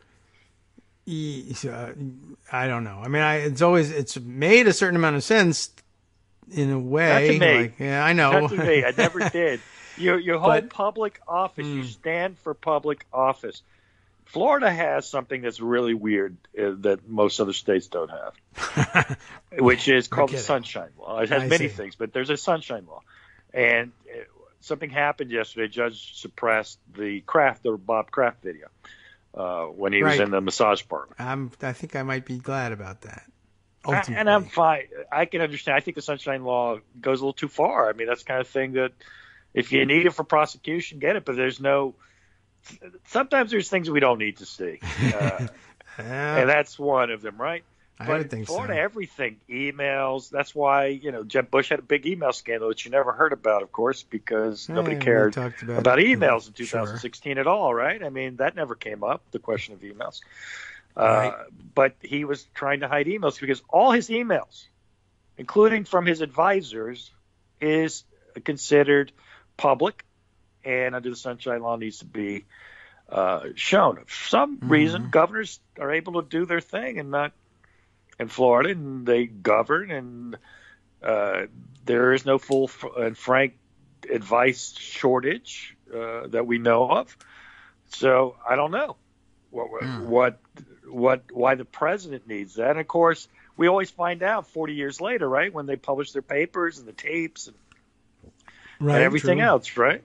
C: I don't know. I mean, it's made a certain amount of sense in a way.
D: Not to me.
C: Yeah, I know.
D: Not to me. I never did. You hold public office. You stand for public office. Florida has something that's really weird that most other states don't have, which is called the Sunshine Law. It has many things, but there's a Sunshine Law. And something happened yesterday. Judge suppressed the Bob Kraft video when he was in the massage parlor.
C: I think I might be glad about that.
D: And I'm fine. I can understand. I think the Sunshine Law goes a little too far. I mean, that's the kind of thing that if you need it for prosecution, get it. But sometimes there's things we don't need to see. And that's one of them, right?
C: I would think
D: Florida,
C: so.
D: everything, emails. That's why, Jeb Bush had a big email scandal that you never heard about, of course, because nobody cared about emails in 2016 at all, right? I mean, that never came up, the question of emails. Right. But he was trying to hide emails because all his emails, including from his advisors, is considered public, and under the Sunshine Law needs to be shown. For some reason, governors are able to do their thing and not in Florida, and they govern, and there is no full and frank advice shortage that we know of. So I don't know why the president needs that. And of course, we always find out 40 years later, right, when they publish their papers and the tapes and everything else, right?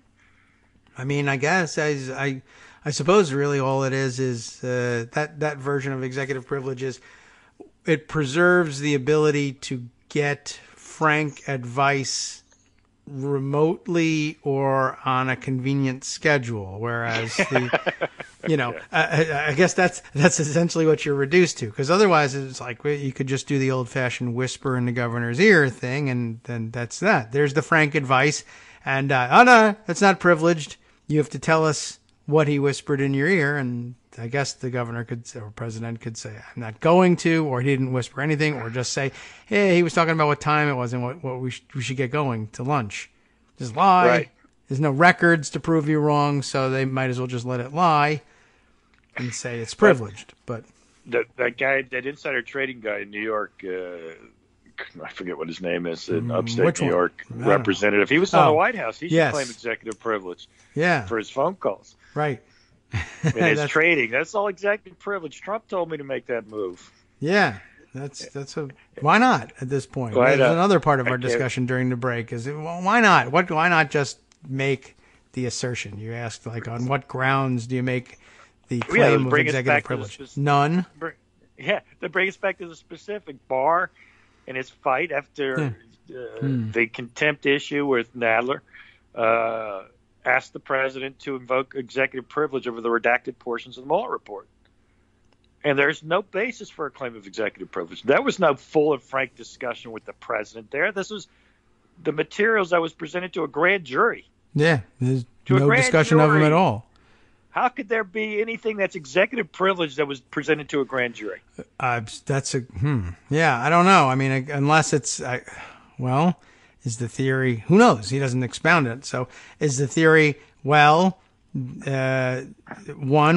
C: I mean, I guess I suppose really all it is that version of executive privilege is it preserves the ability to get frank advice remotely or on a convenient schedule, whereas the, I guess that's essentially what you're reduced to, because otherwise it's like you could just do the old-fashioned whisper in the governor's ear thing, and then that's that. There's the frank advice, and no, that's not privileged. You have to tell us what he whispered in your ear, and I guess the governor could say, or president could say, I'm not going to, or he didn't whisper anything, or just say, hey, he was talking about what time it was and what we should get going to lunch. Just lie.
D: Right.
C: There's no records to prove you wrong, so they might as well just let it lie and say it's privileged. But
D: that guy, that insider trading guy in New York, I forget what his name is, in upstate New York representative. He was on the White House. He should claim executive privilege for his phone calls.
C: Right.
D: And his trading. That's all executive privilege. Trump told me to make that move.
C: Yeah. Why not at this point? There's another part of our discussion during the break is, why not? Why not just make the assertion? You asked, like, on what grounds do you make the claim of executive privilege? None.
D: To bring us back to the specific. Barr and his fight after the contempt issue with Nadler asked the president to invoke executive privilege over the redacted portions of the Mueller report. And there's no basis for a claim of executive privilege. There was no full and frank discussion with the president there. This was the materials that was presented to a grand jury.
C: Yeah, there's no discussion of them at all.
D: How could there be anything that's executive privilege that was presented to a grand jury?
C: Yeah, I don't know. I mean, unless it's, is the theory, who knows? He doesn't expound it. So is the theory, one,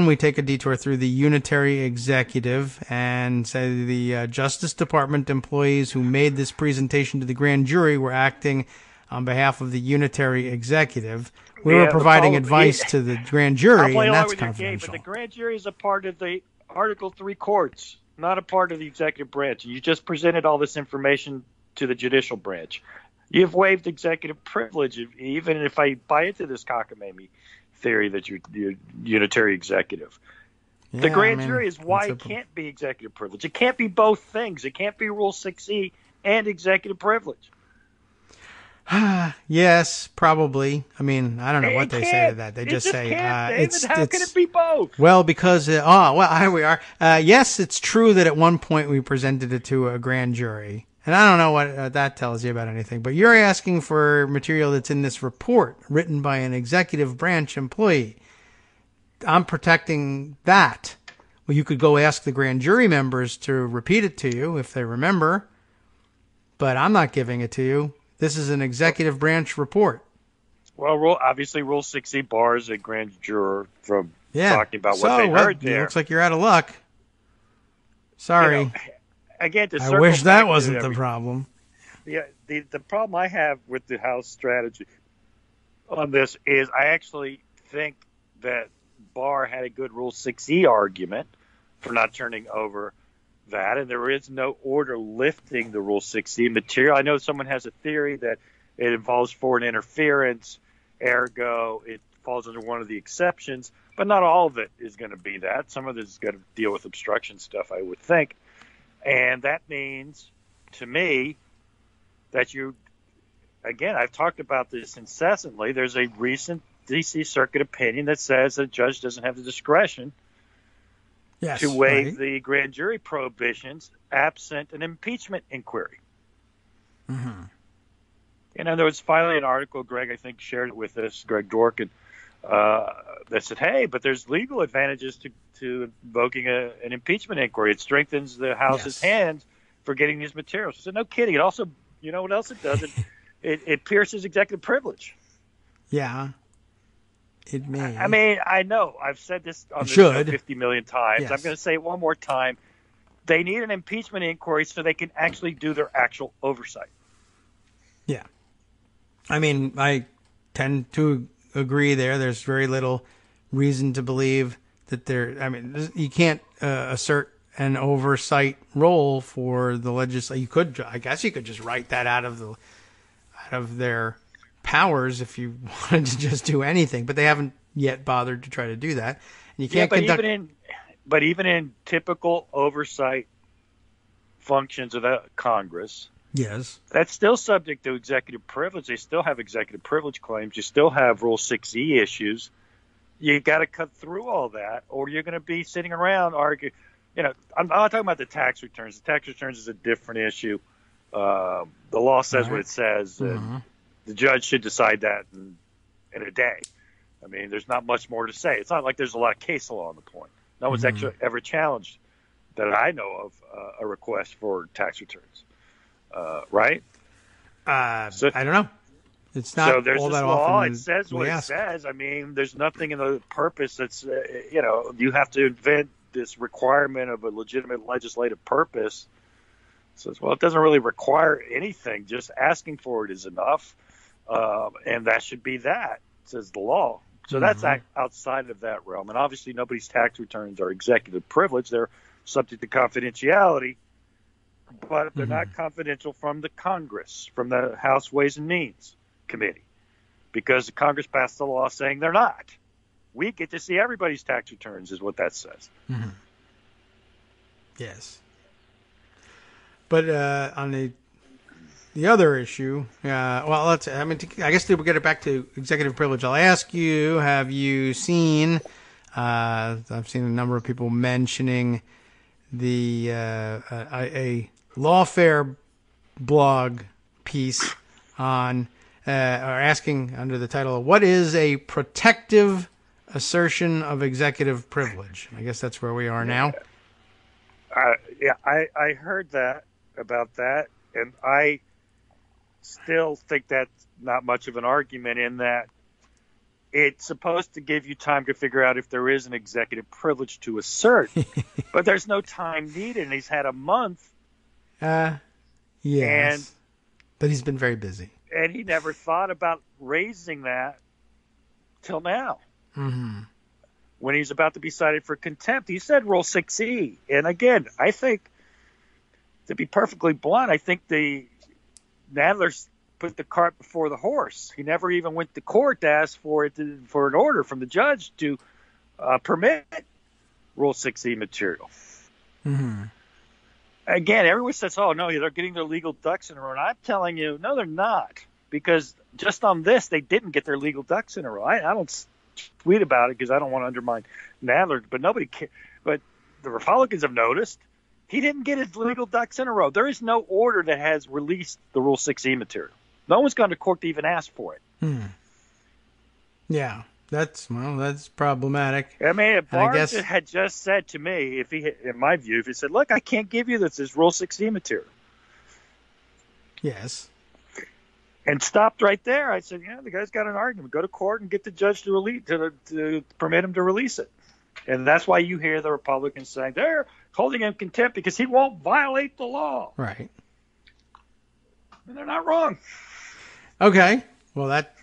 C: we take a detour through the unitary executive and say the Justice Department employees who made this presentation to the grand jury were acting on behalf of the unitary executive. We were providing advice to the grand jury, and that's confidential.
D: But the grand jury is a part of the Article III courts, not a part of the executive branch. You just presented all this information to the judicial branch. You've waived executive privilege, even if I buy into this cockamamie theory that you're unitary executive. Yeah, the grand jury is why it can't be executive privilege. It can't be both things. It can't be Rule 6E and executive privilege.
C: Yes, probably. I mean, I don't know what they say to that. They just say
D: how can it be both?
C: Well, because here we are. Yes, it's true that at one point we presented it to a grand jury. And I don't know what that tells you about anything, but you're asking for material that's in this report written by an executive branch employee. I'm protecting that. Well, you could go ask the grand jury members to repeat it to you if they remember, but I'm not giving it to you. This is an executive branch report.
D: Well, obviously Rule 6E bars a grand juror from talking about what they heard there.
C: It looks like you're out of luck. Sorry.
D: Again,
C: I wish that wasn't the problem.
D: Yeah, the problem I have with the House strategy on this is I actually think that Barr had a good Rule 6E argument for not turning over that, and there is no order lifting the Rule 6E material. I know someone has a theory that it involves foreign interference, ergo it falls under one of the exceptions, but not all of it is going to be that. Some of it is going to deal with obstruction stuff, I would think. And that means, to me, that I've talked about this incessantly. There's a recent D.C. Circuit opinion that says that a judge doesn't have the discretion to waive the grand jury prohibitions absent an impeachment inquiry.
C: Mm-hmm.
D: And there was finally an article, Greg, I think, shared it with us, Greg Dworkin, that said, hey, but there's legal advantages to invoking an impeachment inquiry. It strengthens the House's hands for getting these materials. I said, no kidding. It also, you know what else it does? It pierces executive privilege.
C: Yeah. It may.
D: I mean, I know. I've said this on this show 50 million times.
C: Yes.
D: I'm going to say it one more time. They need an impeachment inquiry so they can actually do their actual oversight.
C: Yeah. I mean, I tend to agree there. There's very little reason to believe that you can't assert an oversight role for the legislature. I guess you could just write that out of their powers if you wanted to just do anything, but they haven't yet bothered to try to do that. And you can't
D: even in typical oversight functions of the Congress,
C: Yes.
D: That's still subject to executive privilege. They still have executive privilege claims. You still have Rule 6E issues. You got to cut through all that, or you're going to be sitting around arguing. I'm not talking about the tax returns. The tax returns is a different issue. The law says what it says, and the judge should decide that in a day. I mean, there's not much more to say. It's not like there's a lot of case law on the point. No one's actually ever challenged that I know of a request for tax returns, right?
C: I don't know. It's not
D: so there's
C: all
D: this
C: that
D: law.
C: often
D: It says what
C: we
D: it
C: ask.
D: says. I mean, there's nothing in the purpose that's, you have to invent this requirement of a legitimate legislative purpose. It says, well, it doesn't really require anything. Just asking for it is enough. And that should be that, says the law. So that's outside of that realm. And obviously nobody's tax returns are executive privilege. They're subject to confidentiality. But they're not confidential from the Congress, from the House Ways and Means Committee, because the Congress passed the law saying they're not. We get to see everybody's tax returns, is what that says.
C: Yes. But on the other issue, I guess to get it back to executive privilege, I'll ask you, have you seen, I've seen a number of people mentioning a lawfare blog piece on, or asking under the title, what is a protective assertion of executive privilege? I guess that's where we are now.
D: I heard that about that, and I still think that's not much of an argument in that it's supposed to give you time to figure out if there is an executive privilege to assert, but there's no time needed, and he's had a month.
C: Yes. But he's been very busy.
D: And he never thought about raising that till now. When he's about to be cited for contempt, he said Rule 6E. And again, I think, to be perfectly blunt, I think the Nadler's put the cart before the horse. He never even went to court to ask for an order from the judge to permit Rule 6E material. Again, everyone says, oh, no, they're getting their legal ducks in a row. And I'm telling you, no, they're not. Because just on this, they didn't get their legal ducks in a row. I don't tweet about it because I don't want to undermine Nadler, but nobody cares. But the Republicans have noticed he didn't get his legal ducks in a row. There is no order that has released the Rule 6E material. No one's gone to court to even ask for it.
C: Yeah, that's problematic.
D: I mean, if Barnes had just said to me, in my view, if he said, look, I can't give you this Rule 6E material.
C: Yes.
D: And stopped right there. I said, the guy's got an argument. Go to court and get the judge to permit him to release it. And that's why you hear the Republicans saying they're holding him in contempt because he won't violate the law.
C: Right.
D: And they're not wrong.
C: Okay. Well, that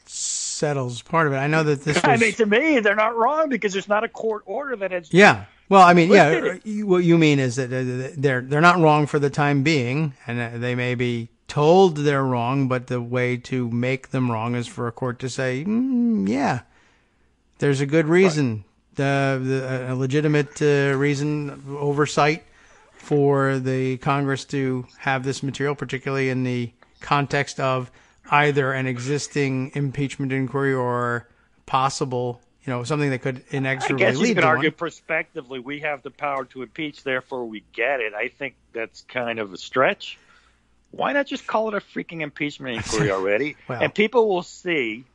C: settles part of it. I know that this was...
D: I mean, to me, they're not wrong because there's not a court order that has...
C: Yeah. Well, I mean, what you mean is that they're not wrong for the time being, and they may be told they're wrong, but the way to make them wrong is for a court to say, yeah, there's a good reason, a legitimate reason, oversight for the Congress to have this material, particularly in the context of either an existing impeachment inquiry or possible, something that could inexorably lead to one. I guess you could argue
D: prospectively we have the power to impeach, therefore we get it. I think that's kind of a stretch. Why not just call it a freaking impeachment inquiry already?
C: Well,
D: and people will see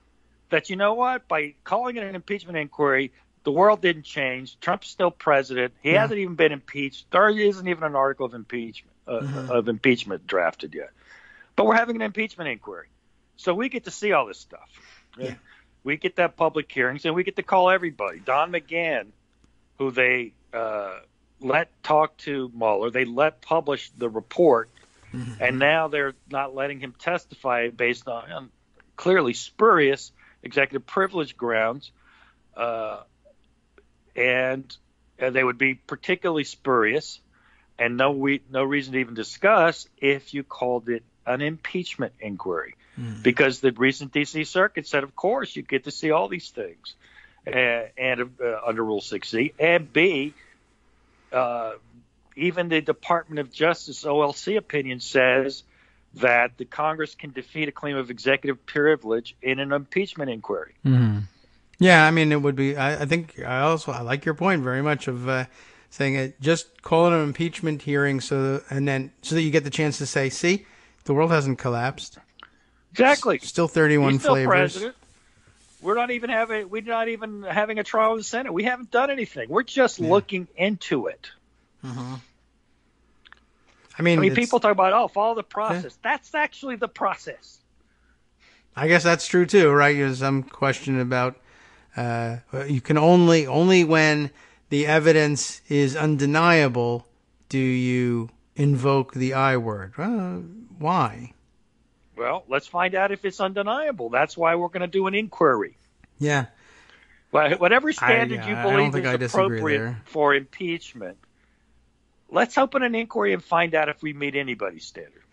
D: that, you know what, by calling it an impeachment inquiry, the world didn't change. Trump's still president. He hasn't even been impeached. There isn't even an article of impeachment drafted yet. But we're having an impeachment inquiry. So we get to see all this stuff.
C: Yeah.
D: We get that public hearings, and we get to call everybody. Don McGahn, who they let talk to Mueller, they let publish the report, and now they're not letting him testify based on clearly spurious executive privilege grounds, and they would be particularly spurious, and no reason to even discuss if you called it an impeachment inquiry, because the recent D.C. Circuit said, of course, you get to see all these things, and under Rule 6C, and B, even the Department of Justice OLC opinion says that the Congress can defeat a claim of executive privilege in an impeachment inquiry.
C: Mm-hmm. Yeah, I mean, it would be. I think I like your point very much of saying it. Just call it an impeachment hearing, so that you get the chance to say, "See, the world hasn't collapsed."
D: Exactly.
C: Still 31
D: He's still
C: flavors.
D: President. We're not even having a trial in the Senate. We haven't done anything. We're just looking into it.
C: Mm-hmm. I
D: mean, people talk about follow the process. Yeah. That's actually the process.
C: I guess that's true too, right? There's some question about you can only when the evidence is undeniable do you invoke the I word. Why?
D: Well, let's find out if it's undeniable. That's why we're going to do an inquiry.
C: Yeah.
D: Well, whatever standard you believe is appropriate for impeachment, let's open an inquiry and find out if we meet anybody's standard.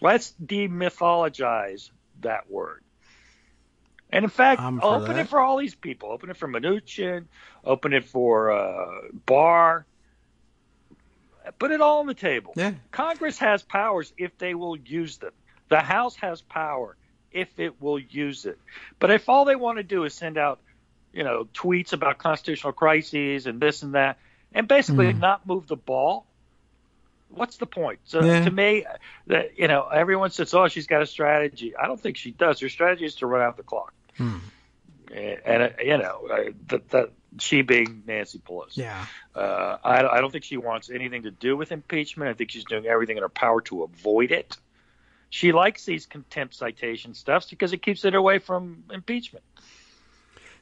D: Let's demythologize that word. And in fact, open it for all these people. Open it for Mnuchin. Open it for Barr. Put it all on the table.
C: Yeah.
D: Congress has powers if they will use them. The House has power if it will use it. But if all they want to do is send out, tweets about constitutional crises and this and that, and basically not move the ball, what's the point? So to me, everyone says, "Oh, she's got a strategy." I don't think she does. Her strategy is to run out the clock. And she being Nancy Pelosi.
C: Yeah.
D: I don't think she wants anything to do with impeachment. I think she's doing everything in her power to avoid it. She likes these contempt citation stuffs because it keeps it away from impeachment.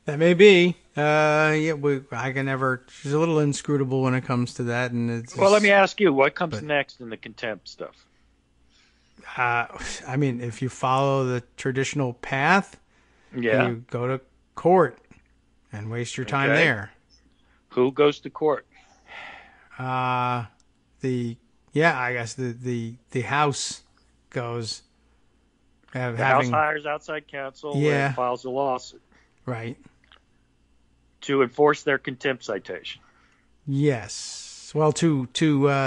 C: That may be. I can never. She's a little inscrutable when it comes to that. And
D: well, let me ask you, what comes next in the contempt stuff?
C: I mean, if you follow the traditional path,
D: you
C: go to court and waste your time there.
D: Who goes to court?
C: I guess the House goes.
D: The House hires outside counsel and files a lawsuit.
C: Right.
D: To enforce their contempt citation.
C: Yes. Well, to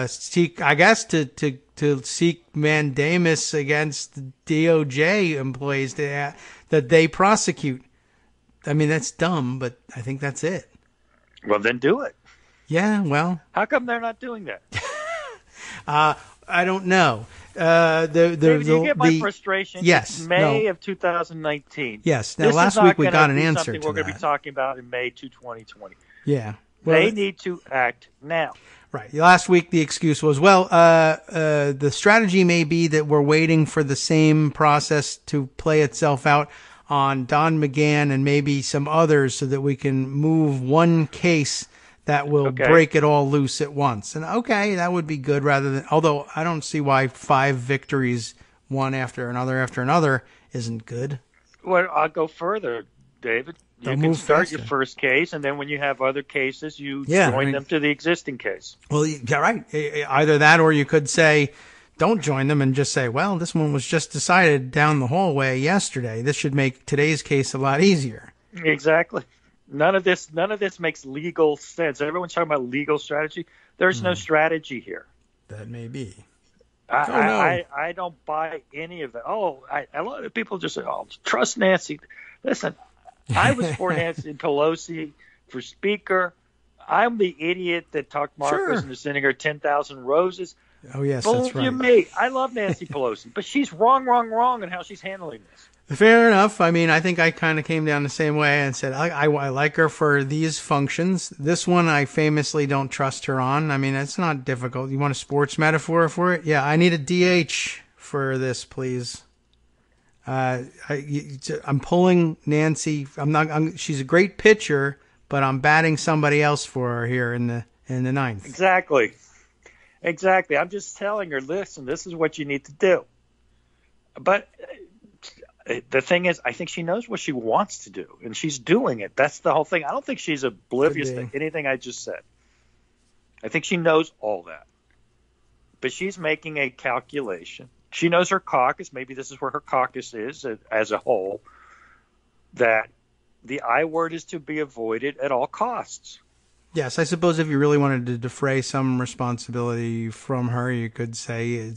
C: seek, I guess, to seek mandamus against the DOJ employees that they prosecute. I mean, that's dumb, but I think that's it.
D: Well, then do it.
C: Yeah, well.
D: How come they're not doing that?
C: I don't know.
D: David, you get my frustration.
C: Yes.
D: It's May of 2019.
C: Yes. Now, last week we got an answer to
D: that. We're going to be talking about in May 2020.
C: Yeah.
D: Well, they need to act now.
C: Right. Last week the excuse was, the strategy may be that we're waiting for the same process to play itself out on Don McGahn and maybe some others so that we can move one case that will break it all loose at once. And that would be good although I don't see why 5 victories, one after another, isn't good.
D: Well, I'll go further, David. You can start your first case, and then when you have other cases, you join them to the existing case.
C: Well, yeah, right. Either that, or you could say, don't join them and just say, well, this one was just decided down the hallway yesterday. This should make today's case a lot easier.
D: Exactly. None of this makes legal sense. Everyone's talking about legal strategy. There's no strategy here.
C: That may be.
D: I don't buy any of that. A lot of people just say, trust Nancy. Listen, I was for Nancy Pelosi for Speaker. I'm the idiot that talked Marcos into sending her 10,000 roses.
C: Oh, yes, that's right.
D: Believe me, I love Nancy Pelosi, but she's wrong in how she's handling this.
C: Fair enough. I mean, I think I kind of came down the same way and said, I like her for these functions. This one, I famously don't trust her on. I mean, it's not difficult. You want a sports metaphor for it? Yeah, I need a DH for this, please. I'm pulling Nancy. She's a great pitcher, but I'm batting somebody else for her here in the ninth.
D: Exactly. I'm just telling her, listen, this is what you need to do. But the thing is, I think she knows what she wants to do, and she's doing it. That's the whole thing. I don't think she's oblivious to anything I just said. I think she knows all that. But she's making a calculation. She knows her caucus, maybe this is where her caucus is as a whole, that the I word is to be avoided at all costs.
C: Yes, I suppose if you really wanted to defray some responsibility from her, you could say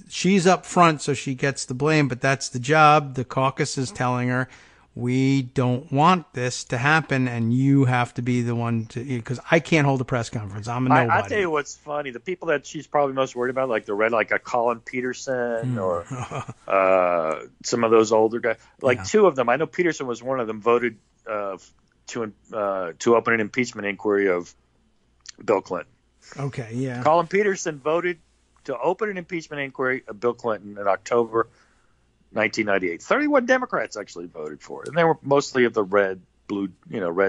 C: she's up front, so she gets the blame, but that's the job. The caucus is telling her, we don't want this to happen, and you have to be the one to, because I can't hold a press conference. I'm a nobody.
D: I'll tell you what's funny. The people that she's probably most worried about, like a Colin Peterson or some of those older guys, two of them. I know Peterson was one of them, voted to open an impeachment inquiry of Bill Clinton.
C: Okay, yeah.
D: Colin Peterson voted to open an impeachment inquiry of Bill Clinton in October 1998. 31 Democrats actually voted for it, and they were mostly of the red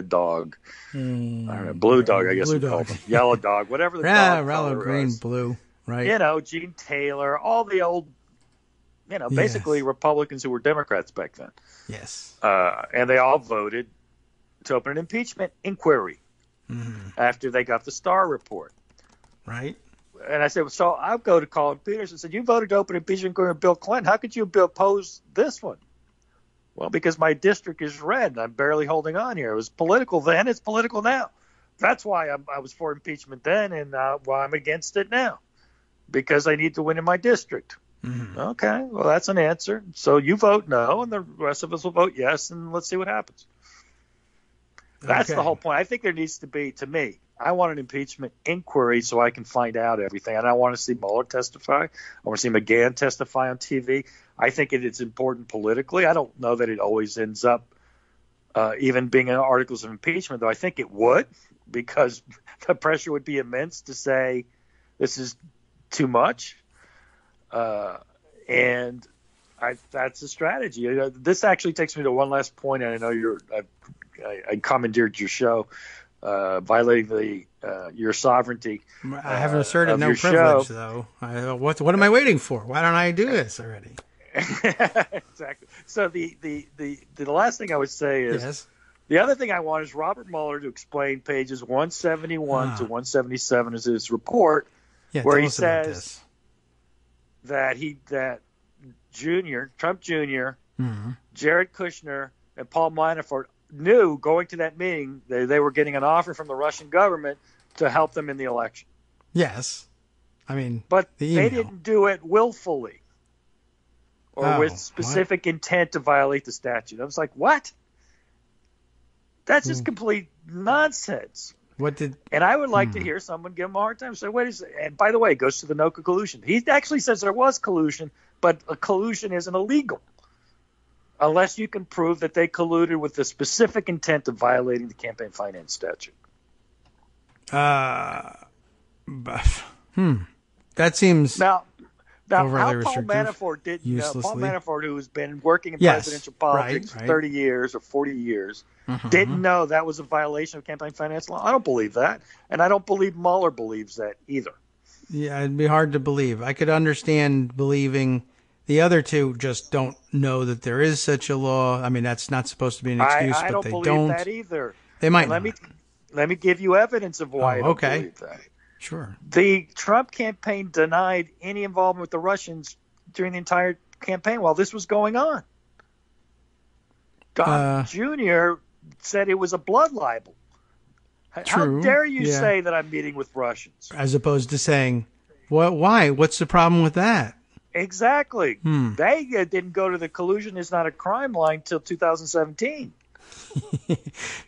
D: dog. I don't know, blue dog, I guess we call them. Yellow dog, whatever the dog
C: yellow,
D: color
C: green,
D: was.
C: blue, right?
D: Gene Taylor, all the old, basically Republicans who were Democrats back then.
C: Yes.
D: And they all voted to open an impeachment inquiry after they got the Starr report.
C: Right.
D: And I said, so I'll go to Colin Peterson and said, you voted to open an impeachment inquiry of Bill Clinton. How could you oppose this one? Well, because my district is red and I'm barely holding on here. It was political then. It's political now. That's why I was for impeachment then, and why I'm against it now, because I need to win in my district. Mm-hmm. Okay, well, that's an answer. So you vote no, and the rest of us will vote yes, and let's see what happens. That's the whole point. I think there needs to be, to me, I want an impeachment inquiry so I can find out everything. And I want to see Mueller testify. I want to see McGahn testify on TV. I think it's important politically. I don't know that it always ends up even being in articles of impeachment, though I think it would, because the pressure would be immense to say this is too much. And that's a strategy. This actually takes me to one last point, and I know I commandeered your show, violating your sovereignty.
C: I have asserted no privilege, though. What am I waiting for? Why don't I do this already?
D: Exactly. So the last thing I would say is the other thing I want is Robert Mueller to explain pages 171 to 177 of his report, where he says that Trump Jr., Jared Kushner, and Paul Manafort knew going to that meeting they were getting an offer from the Russian government to help them in the election.
C: Yes.
D: But they didn't do it willfully or with specific intent to violate the statute. I was like, what? That's just complete nonsense. And I would like to hear someone give him a hard time. So wait a second. And by the way, it goes to the no collusion. He actually says there was collusion, but a collusion isn't illegal unless you can prove that they colluded with the specific intent of violating the campaign finance statute.
C: That seems
D: now
C: overly
D: how
C: restrictive.
D: Paul Manafort didn't. Paul Manafort, who's been working in presidential politics for 30 years or 40 years, didn't know that was a violation of campaign finance law. I don't believe that, and I don't believe Mueller believes that either.
C: Yeah, it'd be hard to believe. I could understand believing. The other two just don't know that there is such a law. That's not supposed to be an excuse,
D: I
C: but
D: don't
C: they
D: believe
C: don't.
D: That either.
C: They might.
D: Let me give you evidence of why I don't believe that.
C: Sure.
D: The Trump campaign denied any involvement with the Russians during the entire campaign while this was going on. Don Jr. said it was a blood libel.
C: True.
D: How dare you say that I'm meeting with Russians?
C: As opposed to saying, why? What's the problem with that?
D: Exactly. They didn't go to the collusion is not a crime line till 2017.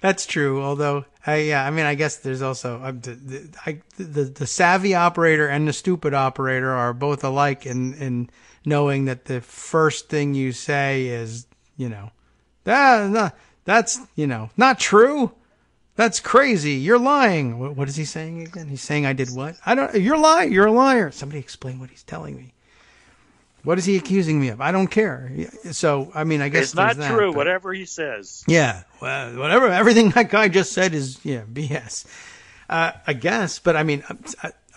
C: That's true. Although, I guess there's also the savvy operator and the stupid operator are both alike in knowing that the first thing you say is, that's not true. That's crazy. You're lying. What is he saying again? He's saying I did what? You're lying. You're a liar. Somebody explain what he's telling me. What is he accusing me of? I don't care. So, I guess
D: it's not true. Whatever he says.
C: Yeah. Well, whatever. Everything that guy just said is, BS. I guess. But and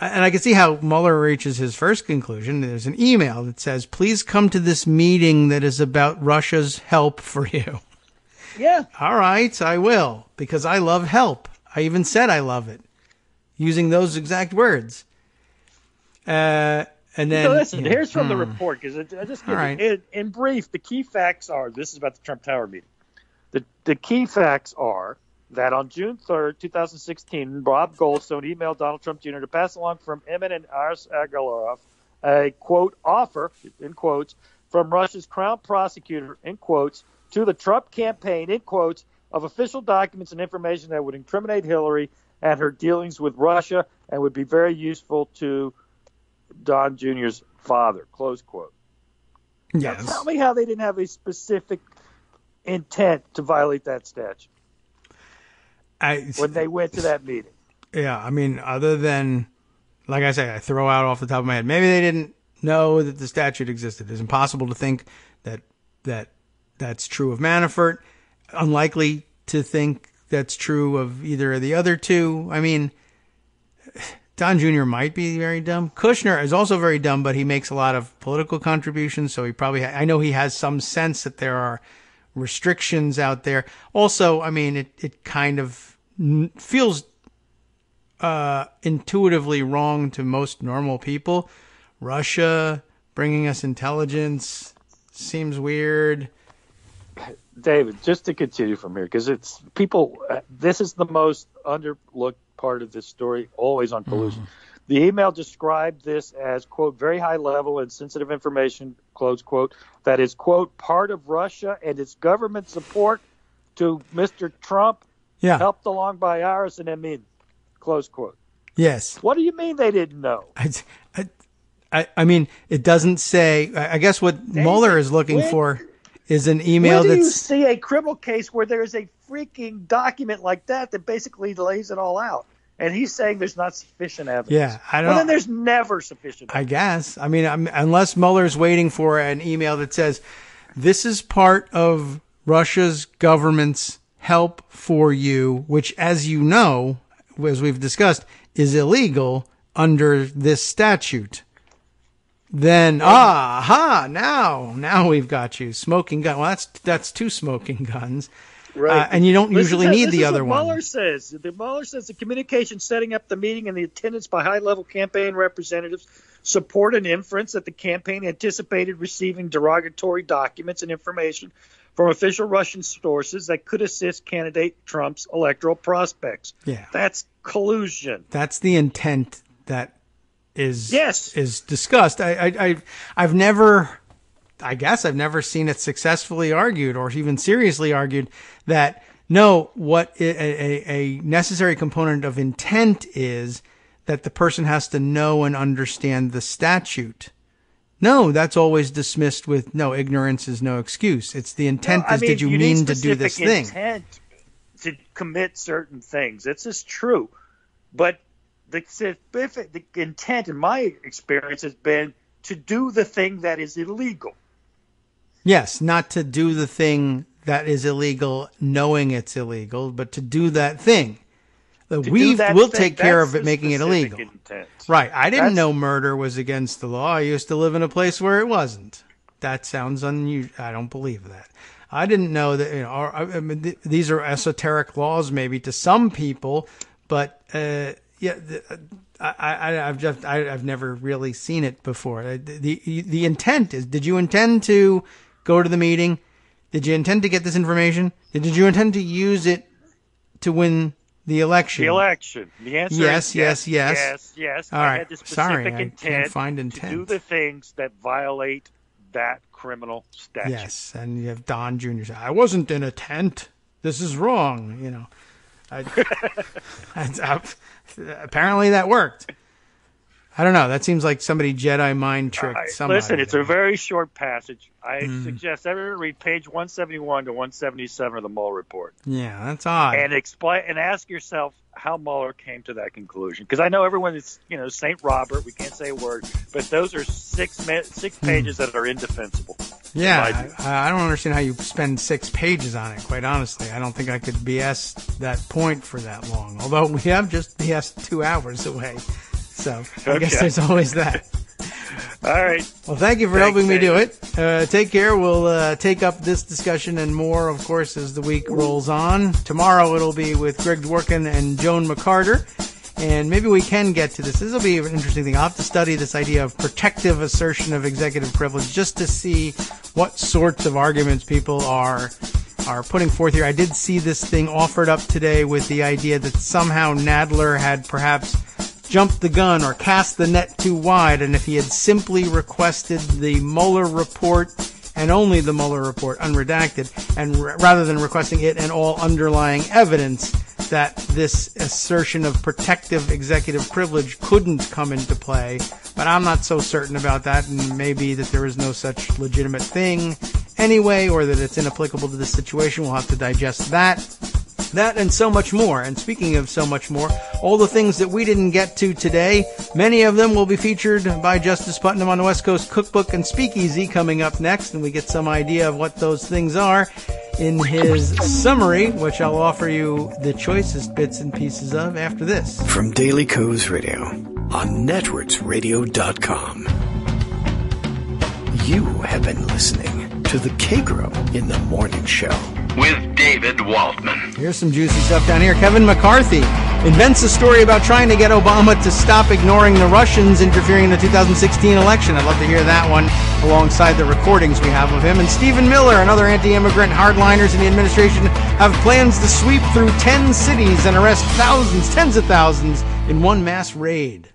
C: I can see how Mueller reaches his first conclusion. There's an email that says, please come to this meeting that is about Russia's help for you.
D: Yeah.
C: All right. I will, because I love help. I even said I love it using those exact words. And then,
D: listen, here's from the report, because I just in brief, the key facts are, this is about the Trump Tower meeting. The key facts are
E: that on June 3rd, 2016, Bob Goldstone emailed Donald Trump Jr. to pass along from Emin and Aris Agalarov a, quote, offer, in quotes, from Russia's crown prosecutor, in quotes, to the Trump campaign, in quotes, of official documents and information that would incriminate Hillary and her dealings with Russia and would be very useful to Don Jr.'s father, close quote.
C: Yes.
E: Now, tell me how they didn't have a specific intent to violate that statute when they went to that meeting.
C: Yeah, I mean, other than, like I say, I throw out off the top of my head, maybe they didn't know that the statute existed. It's impossible to think that's true of Manafort. Unlikely to think that's true of either of the other two. I mean, Don Jr. might be very dumb. Kushner is also very dumb, but he makes a lot of political contributions, so he probably, I know he has some sense that there are restrictions out there. Also, I mean, it kind of feels intuitively wrong to most normal people. Russia bringing us intelligence seems weird.
E: David, just to continue from here, because it's people, this is the most underlooked part of this story, always on collusion. The email described this as, quote, very high level and sensitive information, close quote, that is, quote, part of Russia and its government support to Mr. Trump, helped along by Aris and Emin, close quote.
C: Yes.
E: What do you mean they didn't know?
C: I mean, it doesn't say, I guess what Mueller is looking for is an email
E: Where do
C: that's...
E: you see a criminal case where there is a freaking document like that basically lays it all out? And he's saying there's not sufficient evidence.
C: Yeah, I don't
E: Well, then there's never sufficient evidence.
C: I guess. I mean, unless Mueller's waiting for an email that says, this is part of Russia's government's help for you, which, as you know, as we've discussed, is illegal under this statute. Then, now we've got you. Smoking gun. Well, that's two smoking guns.
E: Right.
C: And you don't usually need the other one.
E: Mueller says. Mueller says the communication setting up the meeting and the attendance by high-level campaign representatives support an inference that the campaign anticipated receiving derogatory documents and information from official Russian sources that could assist candidate Trump's electoral prospects.
C: Yeah.
E: That's collusion.
C: That's the intent that is discussed. I've never seen it successfully argued or even seriously argued that what a necessary component of intent is that the person has to know and understand the statute. No, that's always dismissed with no, ignorance is no excuse. It's the intent did you mean to do this thing?
E: Intent to commit certain things. This is true. But the intent, in my experience, has been to do the thing that is illegal.
C: Yes, not to do the thing that is illegal knowing it's illegal, but to do that thing. We'll take care of it, making it illegal.
E: Intent.
C: Right. I didn't know murder was against the law. I used to live in a place where it wasn't. That sounds unusual. I don't believe that. I didn't know that, these are esoteric laws maybe to some people, but, I've never really seen it before. The intent is, did you intend to go to the meeting? Did you intend to get this information? Did you intend to use it to win the election?
E: The answer is yes.
C: All
E: I
C: right.
E: had the specific
C: Sorry,
E: intent,
C: I can't find intent
E: to do the things that violate that criminal statute.
C: Yes, and you have Don Jr. say, I wasn't in a tent. This is wrong. Apparently that worked. I don't know. That seems like somebody Jedi mind tricked somebody.
E: Listen, it's a very short passage. I suggest everyone read page 171 to 177 of the Mueller report.
C: Yeah, that's odd.
E: And explain and ask yourself how Mueller came to that conclusion. Because I know everyone is, St. Robert. We can't say a word, but those are six pages that are indefensible.
C: Yeah, I don't understand how you spend 6 pages on it. Quite honestly, I don't think I could BS that point for that long. Although we have just BS 2 hours away. So I guess there's always that.
E: All right.
C: Well, thank you for helping me do it. Take care. We'll take up this discussion and more, of course, as the week rolls on. Tomorrow it'll be with Greg Dworkin and Joan McCarter. And maybe we can get to this. This will be an interesting thing. I'll have to study this idea of protective assertion of executive privilege just to see what sorts of arguments people are are putting forth here. I did see this thing offered up today with the idea that somehow Nadler had perhaps jumped the gun or cast the net too wide, and if he had simply requested the Mueller report and only the Mueller report, unredacted, and rather than requesting it and all underlying evidence, that this assertion of protective executive privilege couldn't come into play. But I'm not so certain about that, and maybe that there is no such legitimate thing anyway, or that it's inapplicable to this situation. We'll have to digest that. That and so much more. And speaking of so much more, all the things that we didn't get to today, many of them will be featured by Justice Putnam on the West Coast Cookbook and Speakeasy coming up next, and we get some idea of what those things are in his summary, which I'll offer you the choicest bits and pieces of after this.
A: From Daily Kos Radio on netrootsradio.com. You have been listening to the Kagro in the Morning Show
B: with David Waldman.
C: Here's some juicy stuff down here. Kevin McCarthy invents a story about trying to get Obama to stop ignoring the Russians interfering in the 2016 election. I'd love to hear that one alongside the recordings we have of him. And Stephen Miller and other anti-immigrant hardliners in the administration have plans to sweep through 10 cities and arrest thousands, tens of thousands in one mass raid.